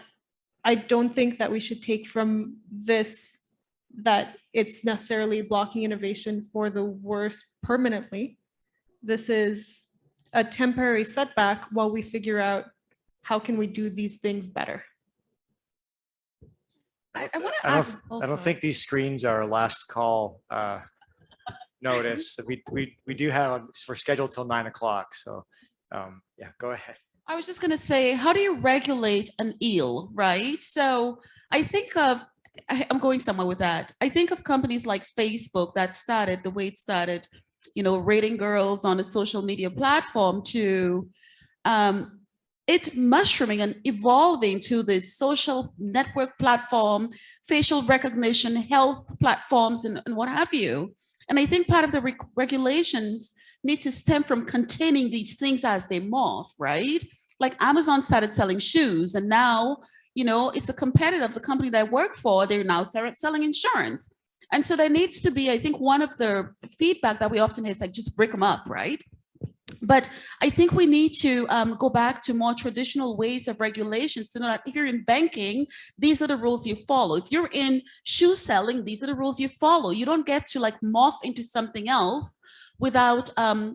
I don't think that we should take from this that it's necessarily blocking innovation for the worse permanently. This is a temporary setback while we figure out how can we do these things better. I want to I ask. don't think these screens are last call notice. We do have, we're scheduled till 9 o'clock. So yeah, go ahead. I was just going to say, how do you regulate an eel, right? So I think of, I'm going somewhere with that. I think of companies like Facebook that started the way it started, rating girls on a social media platform, to it mushrooming and evolving to this social network platform, facial recognition, health platforms, and what have you. And I think part of the regulations need to stem from containing these things as they morph, right? Like Amazon started selling shoes, and now, it's a competitor of the company that I work for. They're now selling insurance. And so there needs to be, I think one of the feedback that we often hear is like, just break them up, right? But I think we need to go back to more traditional ways of regulations to know that if you're in banking, these are the rules you follow. If you're in shoe selling, these are the rules you follow. You don't get to like morph into something else without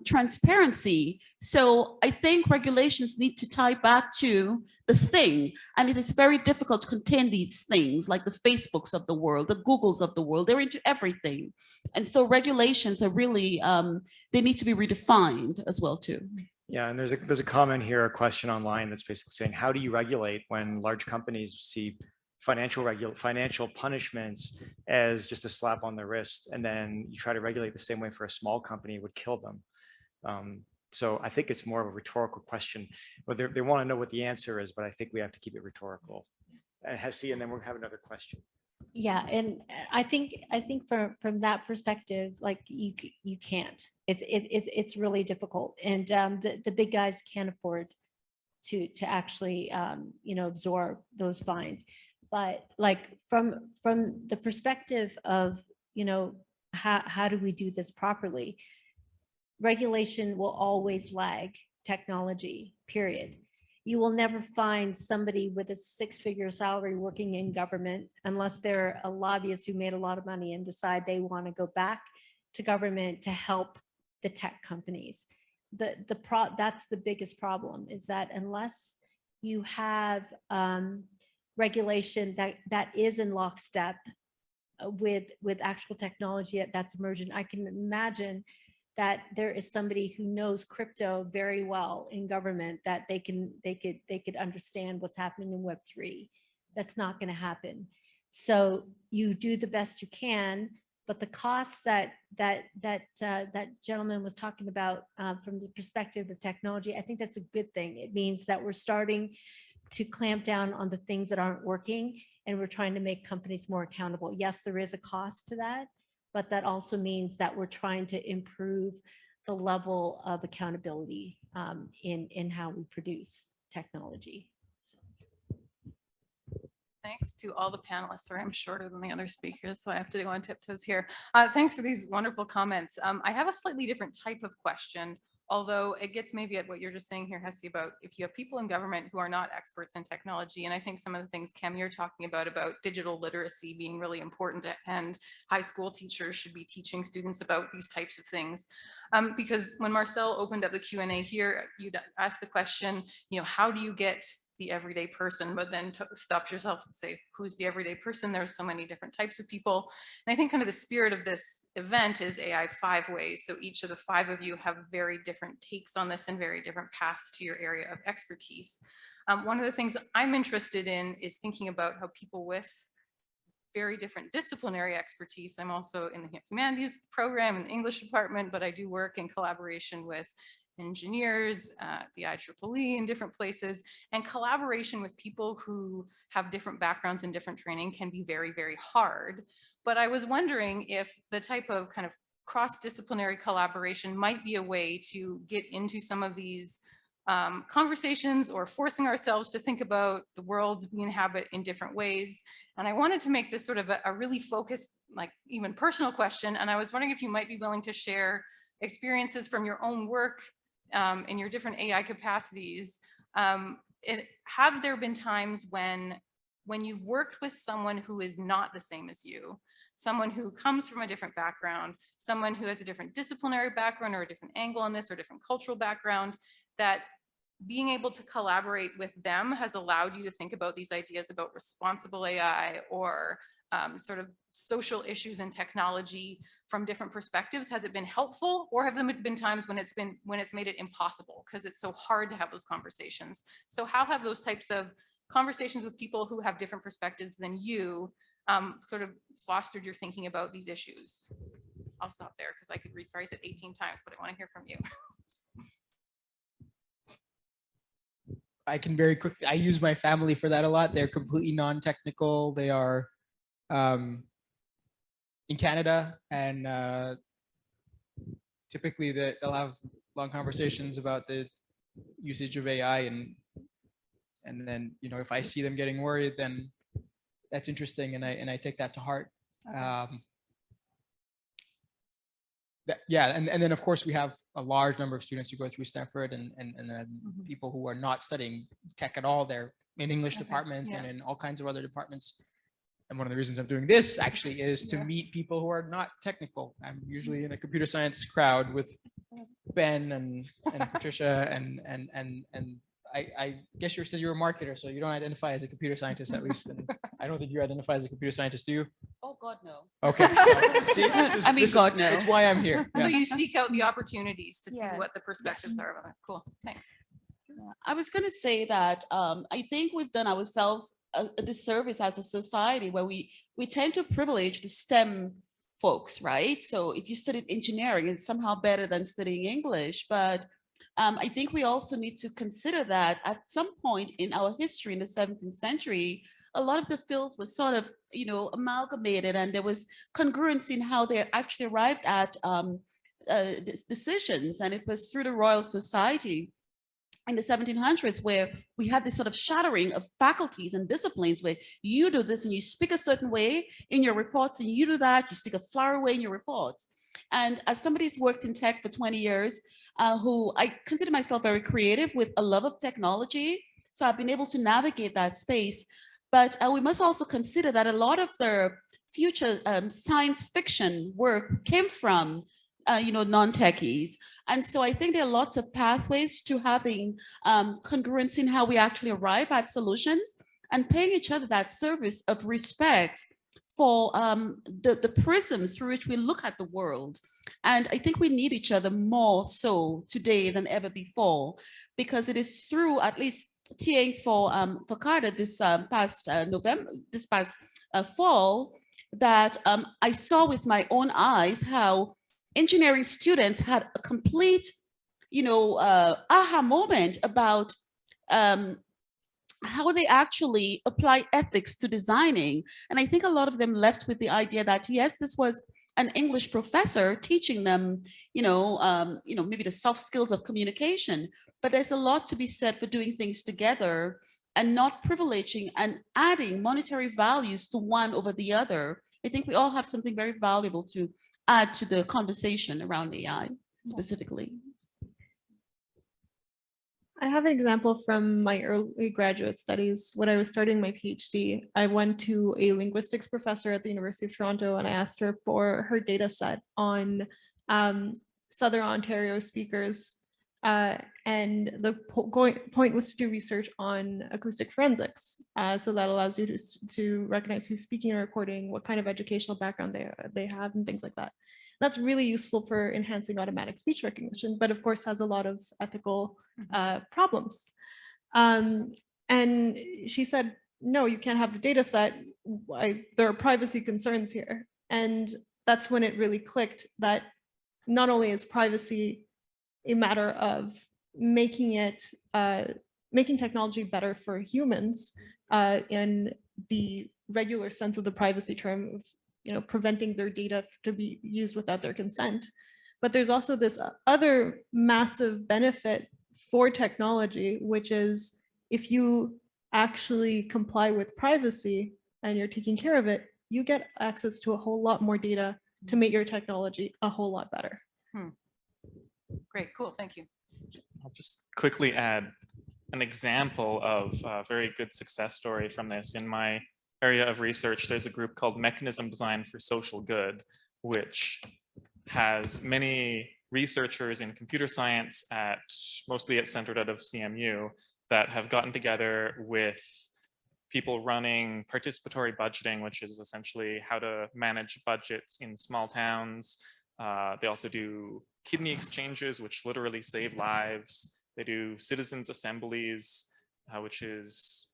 transparency. So I think regulations need to tie back to the thing. And it is very difficult to contain these things, like the Facebooks of the world, the Googles of the world. They're into everything. And so regulations are really, they need to be redefined as well too. Yeah, and there's a comment here, a question online that's basically saying, how do you regulate when large companies see financial punishments as just a slap on the wrist, and then you try to regulate the same way for a small company would kill them? So I think it's more of a rhetorical question. But they want to know what the answer is, but I think we have to keep it rhetorical. And Hessie, and then we'll have another question. Yeah, and I think from that perspective, like you can't. It's really difficult, and the big guys can't afford to actually absorb those fines. But like from the perspective of how do we do this properly? Regulation will always lag technology, period. You will never find somebody with a six-figure salary working in government unless they're a lobbyist who made a lot of money and decide they want to go back to government to help the tech companies. That's the biggest problem, is that unless you have regulation that is in lockstep with actual technology that's emergent, I can imagine that there is somebody who knows crypto very well in government, that they could understand what's happening in Web3. That's not going to happen. So you do the best you can, but the costs that gentleman was talking about from the perspective of technology, I think that's a good thing. It means that we're starting to clamp down on the things that aren't working, and we're trying to make companies more accountable. Yes, there is a cost to that, but that also means that we're trying to improve the level of accountability in how we produce technology. Thanks to all the panelists. Sorry, I'm shorter than the other speakers, so I have to go on tiptoes here. Thanks for these wonderful comments. I have a slightly different type of question, although it gets maybe at what you're just saying here, Hessie, about if you have people in government who are not experts in technology. And I think some of the things, Kem, you're talking about digital literacy being really important, and high school teachers should be teaching students about these types of things. Because when Marcel opened up the Q&A here, you'd asked the question, how do you get the everyday person, but then stop yourself and say, who's the everyday person? There's so many different types of people. And I think kind of the spirit of this event is AI 5 ways. So each of the 5 of you have very different takes on this and very different paths to your area of expertise. One of the things I'm interested in is thinking about how people with very different disciplinary expertise. I'm also in the humanities program in the English department, but I do work in collaboration with engineers, the IEEE in different places, and collaboration with people who have different backgrounds and different training can be very, very hard. But I was wondering if the type of kind of cross-disciplinary collaboration might be a way to get into some of these conversations, or forcing ourselves to think about the world we inhabit in different ways. And I wanted to make this sort of a really focused, like even personal question. And I was wondering if you might be willing to share experiences from your own work in your different AI capacities. Have there been times when you've worked with someone who is not the same as you, someone who comes from a different background, someone who has a different disciplinary background or a different angle on this or different cultural background, that being able to collaborate with them has allowed you to think about these ideas about responsible AI or sort of social issues and technology from different perspectives? Has it been helpful, or have there been times when it's made it impossible because it's so hard to have those conversations? So how have those types of conversations with people who have different perspectives than you sort of fostered your thinking about these issues? I'll stop there because I could rephrase it 18 times, but I want to hear from you. I can very quickly, I use my family for that a lot. They're completely non-technical. They are in Canada, and typically they'll have long conversations about the usage of AI, and then if I see them getting worried, then that's interesting, and I take that to heart. And then of course we have a large number of students who go through Stanford, and then people who are not studying tech at all. They're in English departments and in all kinds of other departments. And one of the reasons I'm doing this actually is to meet people who are not technical. I'm usually in a computer science crowd with Ben and Patricia, and I guess you said you're a marketer, so you don't identify as a computer scientist, at least. And I don't think you identify as a computer scientist, do you? Oh God, no. Okay. So, see, I mean, God, no. That's why I'm here. So Yeah. you seek out the opportunities to see what the Yes, perspectives yes. are. Cool, thanks. I was going to say that I think we've done ourselves a disservice as a society where we tend to privilege the STEM folks, right? So if you studied engineering, it's somehow better than studying English. But I think we also need to consider that at some point in our history in the 17th century, a lot of the fields were sort of, amalgamated, and there was congruence in how they actually arrived at decisions. And it was through the Royal Society in the 1700s where we had this sort of shattering of faculties and disciplines where you do this and you speak a certain way in your reports, and you do that, you speak a flower way in your reports. And as somebody who's worked in tech for 20 years, who I consider myself very creative with a love of technology, so I've been able to navigate that space. But we must also consider that a lot of the future science fiction work came from non-techies. And so I think there are lots of pathways to having congruence in how we actually arrive at solutions, and paying each other that service of respect for the prisms through which we look at the world. And I think we need each other more so today than ever before, because it is through, at least TAing for Carter this past fall, that I saw with my own eyes how engineering students had a complete, aha moment about how they actually apply ethics to designing. And I think a lot of them left with the idea that, yes, this was an English professor teaching them, maybe the soft skills of communication, but there's a lot to be said for doing things together and not privileging and adding monetary values to one over the other. I think we all have something very valuable to add to the conversation around AI specifically. I have an example from my early graduate studies. When I was starting my PhD, I went to a linguistics professor at the University of Toronto, and I asked her for her data set on Southern Ontario speakers. And the point was to do research on acoustic forensics. So that allows you to recognize who's speaking and recording, what kind of educational background they have, and things like that. That's really useful for enhancing automatic speech recognition, but of course has a lot of ethical problems. And she said, no, you can't have the data set. There are privacy concerns here. And that's when it really clicked that not only is privacy a matter of making technology better for humans in the regular sense of the privacy term of preventing their data to be used without their consent. But there's also this other massive benefit for technology, which is if you actually comply with privacy and you're taking care of it, you get access to a whole lot more data to make your technology a whole lot better. Great, cool, thank you. I'll just quickly add an example of a very good success story from this. In my area of research, there's a group called Mechanism Design for Social Good, which has many researchers in computer science mostly centered out of CMU, that have gotten together with people running participatory budgeting, which is essentially how to manage budgets in small towns. They also do kidney exchanges, which literally save lives. They do citizens assemblies, which is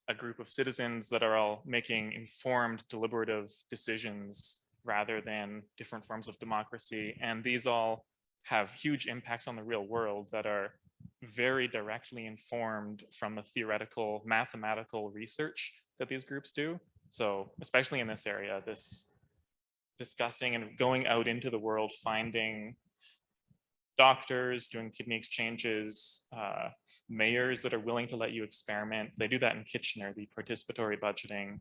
a group of citizens that are all making informed, deliberative decisions rather than different forms of democracy. And these all have huge impacts on the real world that are very directly informed from the theoretical mathematical research that these groups do. So especially in this area, this discussing and going out into the world, finding doctors, doing kidney exchanges, mayors that are willing to let you experiment. They do that in Kitchener, the participatory budgeting.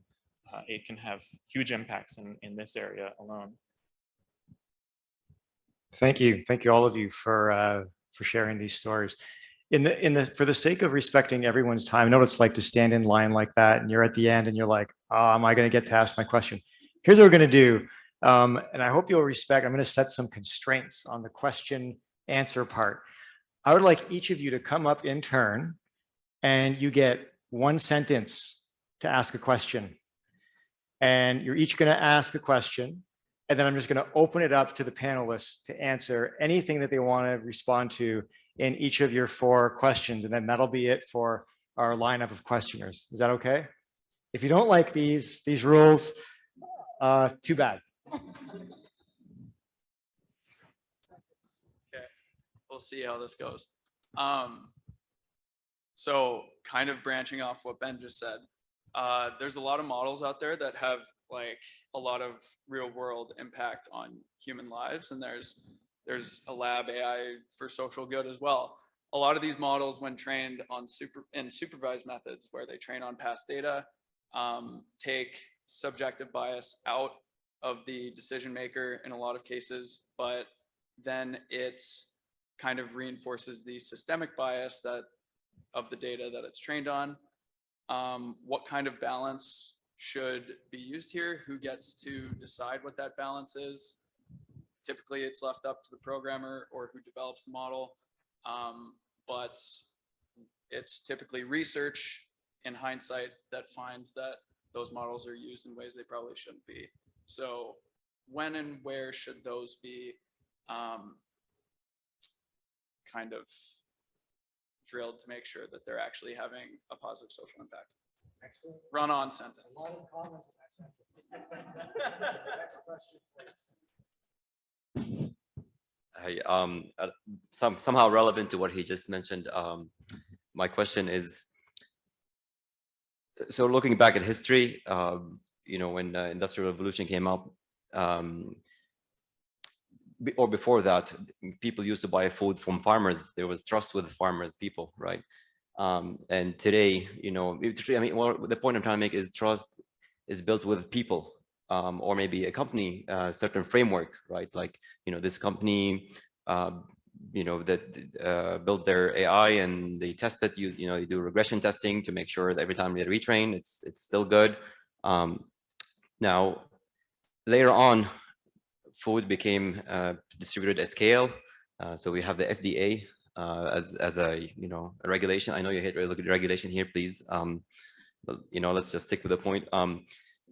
It can have huge impacts in this area alone. Thank you all of you for sharing these stories. For the sake of respecting everyone's time, I know what it's like to stand in line like that, and you're at the end, and you're like, "Oh, am I going to get to ask my question?" Here's what we're going to do, and I hope you'll respect. I'm going to set some constraints on the question answer part. I would like each of you to come up in turn, and you get 1 sentence to ask a question. And you're each going to ask a question. And then I'm just going to open it up to the panelists to answer anything that they want to respond to in each of your 4 questions. And then that'll be it for our lineup of questioners. Is that okay? If you don't like these rules, too bad. Okay, we'll see how this goes. So kind of branching off what Ben just said, there's a lot of models out there that have like a lot of real world impact on human lives. And there's a lab AI for social good as well. A lot of these models, when trained on supervised methods where they train on past data, take subjective bias out of the decision maker in a lot of cases, but then it kind of reinforces the systemic bias that of the data that it's trained on. What kind of balance should be used here? Who gets to decide what that balance is? Typically, it's left up to the programmer or who develops the model, but it's typically research in hindsight that finds that those models are used in ways they probably shouldn't be. So when and where should those be kind of drilled to make sure that they're actually having a positive social impact? Excellent. Run-on sentence. A lot of comments in that sentence. Next question, please. Somehow relevant to what he just mentioned. My question is, so looking back at history, you know, when the Industrial Revolution came up, or before that, people used to buy food from farmers. There was trust with farmers, people, right? And today, you know, I mean, well, the point I'm trying to make is trust is built with people, or maybe a company, certain framework, right? Like, you know, this company, you know, that built their AI and they test it. You know, you do regression testing to make sure that every time they retrain, it's still good. Now, later on, food became distributed at scale. So we have the FDA as a, you know, a regulation. I know you hate regulation here, please. But, you know, let's just stick with the point.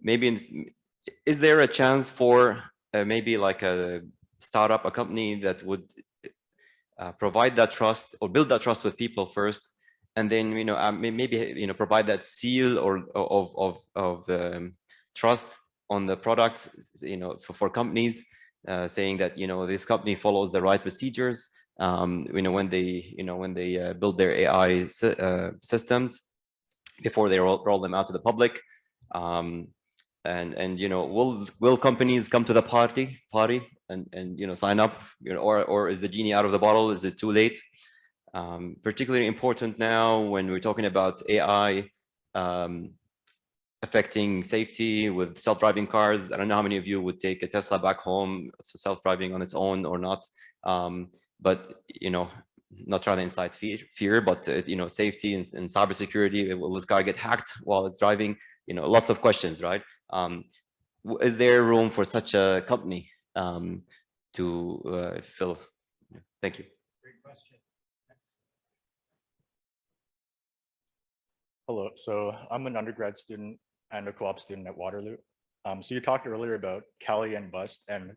Maybe is there a chance for maybe like a startup, a company that would provide that trust or build that trust with people first, and then, you know, maybe, you know, provide that seal or of trust on the product, you know, for companies, saying that, you know, this company follows the right procedures, you know, when they build their AI systems before they roll them out to the public. And you know, will companies come to the party and you know, sign up, you know, or is the genie out of the bottle? Is it too late? Particularly important now when we're talking about AI affecting safety with self-driving cars. I don't know how many of you would take a Tesla back home, so self-driving on its own or not. But, you know, not trying to incite fear, but you know, safety and cybersecurity. Will this car get hacked while it's driving? You know, lots of questions, right? Is there room for such a company to fill? Thank you. Great question. Thanks. Hello, so I'm an undergrad student and a co-op student at Waterloo. So you talked earlier about Cali and Bust and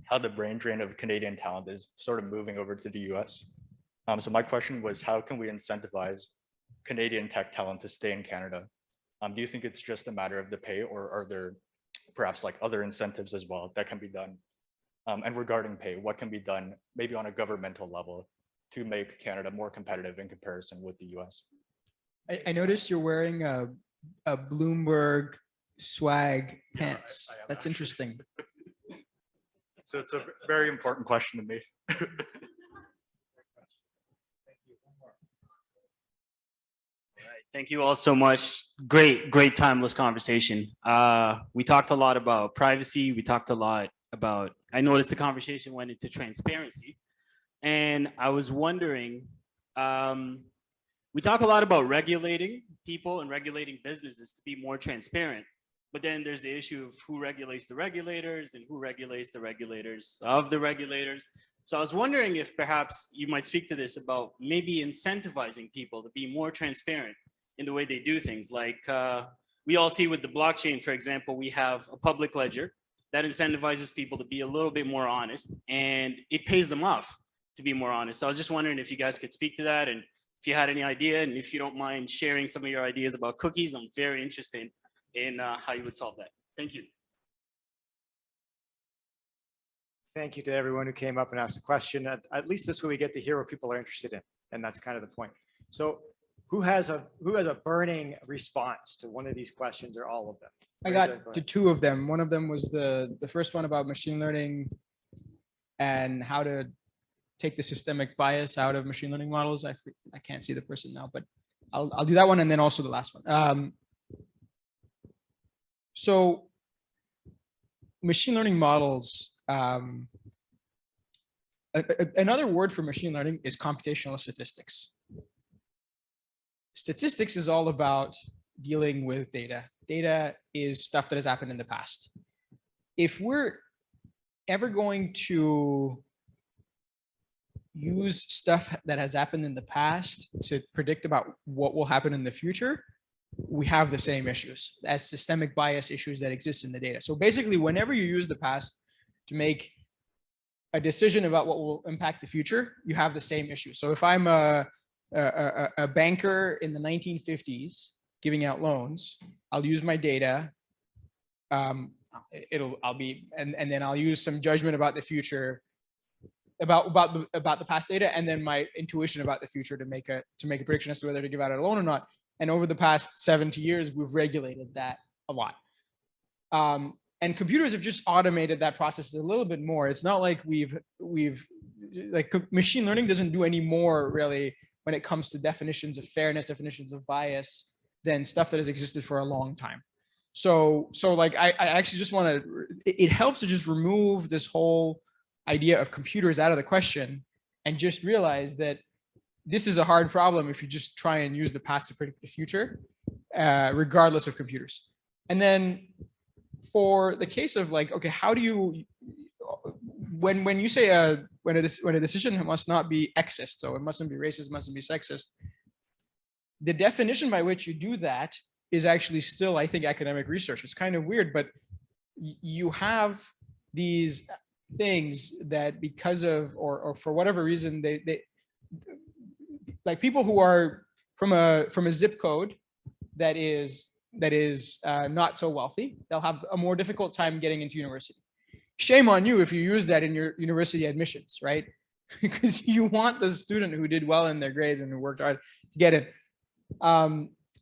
how the brain drain of Canadian talent is sort of moving over to the US. So my question was, how can we incentivize Canadian tech talent to stay in Canada? Do you think it's just a matter of the pay, or are there perhaps like other incentives as well that can be done? And regarding pay, what can be done maybe on a governmental level to make Canada more competitive in comparison with the US? I noticed you're wearing a Bloomberg swag pants. I am That's actually. Interesting. So it's a very important question to me. Thank you all so much. Great timeless conversation. We talked a lot about privacy. We talked a lot about, I noticed the conversation went into transparency. And I was wondering, we talk a lot about regulating people and regulating businesses to be more transparent. But then there's the issue of who regulates the regulators and who regulates the regulators of the regulators. So I was wondering if perhaps you might speak to this about maybe incentivizing people to be more transparent in the way they do things. Like we all see with the blockchain, for example, we have a public ledger that incentivizes people to be a little bit more honest, and it pays them off to be more honest. So I was just wondering if you guys could speak to that, and if you had any idea, and if you don't mind sharing some of your ideas about cookies, I'm very interested in how you would solve that. Thank you. Thank you to everyone who came up and asked a question. At least this way we get to hear what people are interested in, and that's kind of the point. So who has a burning response to one of these questions or all of them? I got to two of them. One of them was the first one about machine learning and how to take the systemic bias out of machine learning models. I can't see the person now, but I'll do that one, and then also the last one. So machine learning models, another word for machine learning is computational statistics. Statistics is all about dealing with data. Data is stuff that has happened in the past. If we're ever going to use stuff that has happened in the past to predict about what will happen in the future, we have the same issues as systemic bias issues that exist in the data. So basically, whenever you use the past to make a decision about what will impact the future, you have the same issue. So if I'm a banker in the 1950s giving out loans, I'll use my data. And then I'll use some judgment about the future, about the past data, and then my intuition about the future to make a prediction as to whether to give out a loan or not. And over the past 70 years, we've regulated that a lot. And computers have just automated that process a little bit more. It's not like machine learning doesn't do any more really when it comes to definitions of fairness, definitions of bias, than stuff that has existed for a long time. So like I actually just want to, it helps to just remove this whole idea of computers out of the question and just realize that this is a hard problem if you just try and use the past to predict the future, regardless of computers. And then for the case of like, okay, how do you, when you say when a decision must not be sexist, so it mustn't be racist, mustn't be sexist, the definition by which you do that is actually still, I think, academic research. It's kind of weird, but you have these things that because of, or for whatever reason, they like people who are from a zip code that is not so wealthy, they'll have a more difficult time getting into university. Shame on you if you use that in your university admissions, right? Because you want the student who did well in their grades and who worked hard to get in.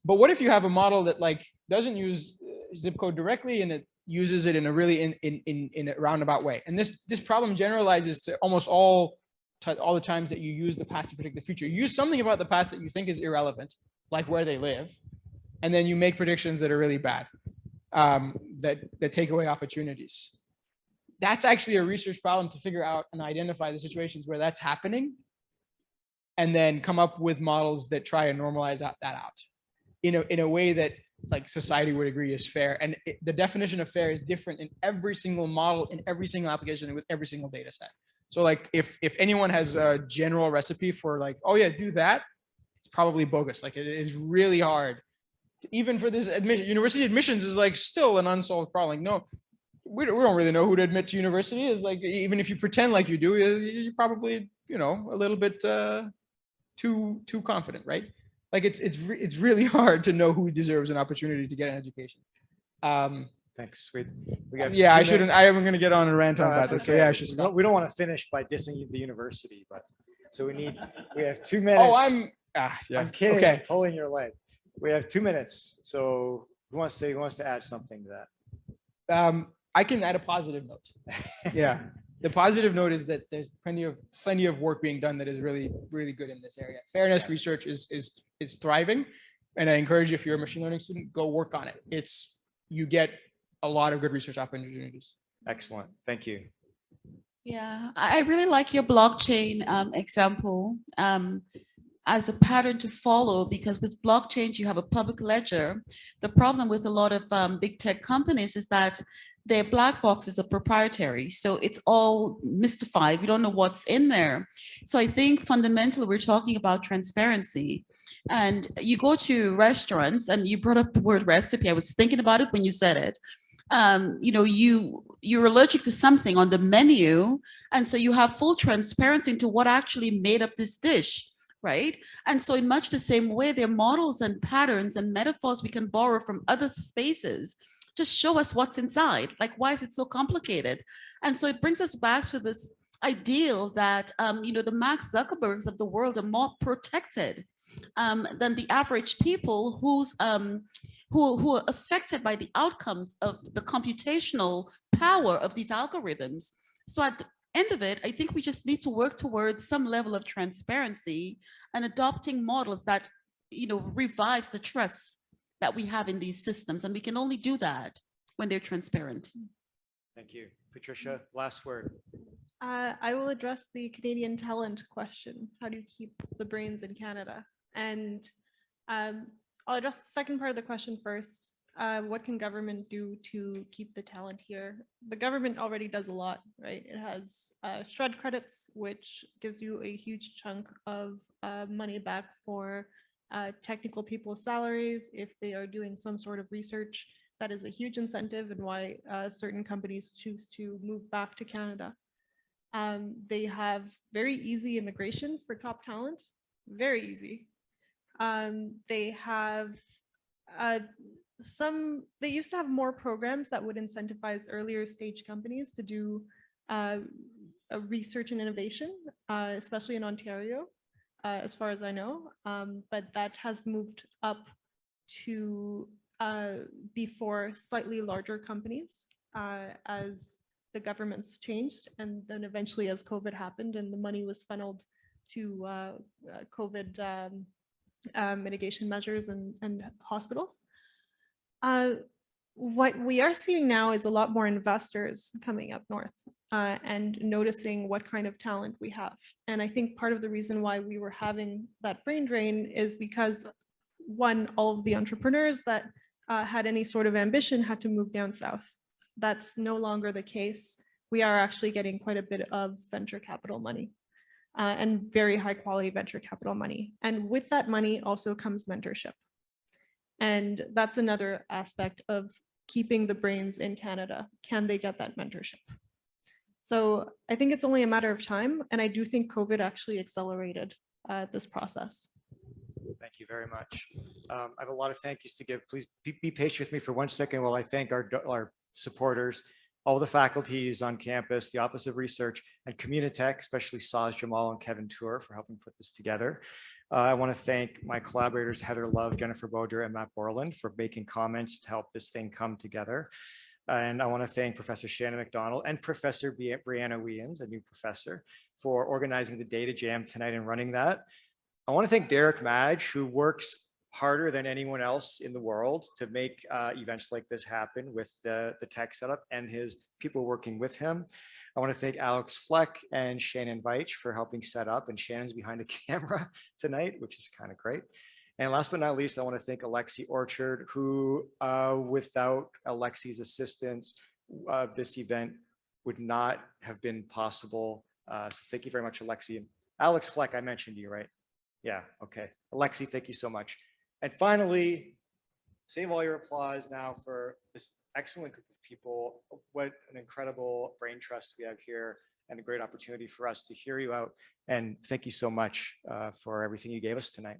But what if you have a model that like doesn't use zip code directly and it uses it in a really in a roundabout way? And this problem generalizes to almost all the times that you use the past to predict the future. You use something about the past that you think is irrelevant, like where they live, and then you make predictions that are really bad, that take away opportunities. That's actually a research problem to figure out and identify the situations where that's happening, and then come up with models that try and normalize that out in a way that like society would agree is fair. And the definition of fair is different in every single model, in every single application, and with every single data set. So like if anyone has a general recipe for like, oh yeah, do that, it's probably bogus. Like it is really hard. Even for this admission, university admissions is like still an unsolved problem. Like, no, we don't really know who to admit to university. Is like, even if you pretend like you do, you're probably, a little bit too confident, right? Like it's really hard to know who deserves an opportunity to get an education. Thanks. We got I shouldn't. I am going to get on a rant on that. Okay. So yeah, I should stop. We don't want to finish by dissing the university, but so we have 2 minutes. Oh, yeah. I'm kidding. Okay. I'm pulling your leg. We have 2 minutes. So who wants to add something to that? I can add a positive note. Yeah. The positive note is that there's plenty of work being done that is really, really good in this area. Fairness research is thriving, and I encourage you, if you're a machine learning student, go work on it. You get a lot of good research opportunities. Excellent. Thank you. Yeah, I really like your blockchain example as a pattern to follow, because with blockchains, you have a public ledger. The problem with a lot of big tech companies is that their black boxes are proprietary. So it's all mystified. We don't know what's in there. So I think fundamentally, we're talking about transparency. And you go to restaurants, and you brought up the word recipe. I was thinking about it when you said it. You know, you're allergic to something on the menu, and so you have full transparency into what actually made up this dish, right? And so in much the same way, there are models and patterns and metaphors we can borrow from other spaces. Just show us what's inside. Like, why is it so complicated? And so it brings us back to this ideal that, you know, the Mark Zuckerbergs of the world are more protected than the average people who are affected by the outcomes of the computational power of these algorithms. So at the end of it, I think we just need to work towards some level of transparency and adopting models that, you know, revives the trust that we have in these systems. And we can only do that when they're transparent. Thank you. Patricia, last word. I will address the Canadian talent question. How do you keep the brains in Canada? And I'll address the second part of the question first. What can government do to keep the talent here? The government already does a lot, right? It has shred credits, which gives you a huge chunk of money back for technical people's salaries if they are doing some sort of research. That is a huge incentive, and why certain companies choose to move back to Canada. They have very easy immigration for top talent, very easy. They have they used to have more programs that would incentivize earlier stage companies to do research and innovation, especially in Ontario, as far as I know. But that has moved up to be for slightly larger companies as the government's changed, and then eventually as COVID happened and the money was funneled to COVID mitigation measures and hospitals. What we are seeing now is a lot more investors coming up north and noticing what kind of talent we have. And I think part of the reason why we were having that brain drain is because, one, all of the entrepreneurs that had any sort of ambition had to move down south. That's no longer the case. We are actually getting quite a bit of venture capital money. And very high quality venture capital money. And with that money also comes mentorship. And that's another aspect of keeping the brains in Canada. Can they get that mentorship? So I think it's only a matter of time. And I do think COVID actually accelerated this process. Thank you very much. I have a lot of thank yous to give. Please be patient with me for 1 second while I thank our supporters, all the faculties on campus, the Office of Research, and Communitech, especially Saz Jamal and Kevin Tour for helping put this together. I want to thank my collaborators, Heather Love, Jennifer Boder, and Matt Borland for making comments to help this thing come together. And I want to thank Professor Shannon McDonald and Professor Brianna Weans, a new professor, for organizing the data jam tonight and running that. I want to thank Derek Madge, who works harder than anyone else in the world to make events like this happen with the tech setup and his people working with him. I want to thank Alex Fleck and Shannon Veitch for helping set up, and Shannon's behind the camera tonight, which is kind of great. And last but not least, I want to thank Alexi Orchard, who without Alexi's assistance, this event would not have been possible. So thank you very much, Alexi. And Alex Fleck, I mentioned you, right? Yeah, okay. Alexi, thank you so much. And finally, save all your applause now for this excellent group of people. What an incredible brain trust we have here, and a great opportunity for us to hear you out. And thank you so much for everything you gave us tonight.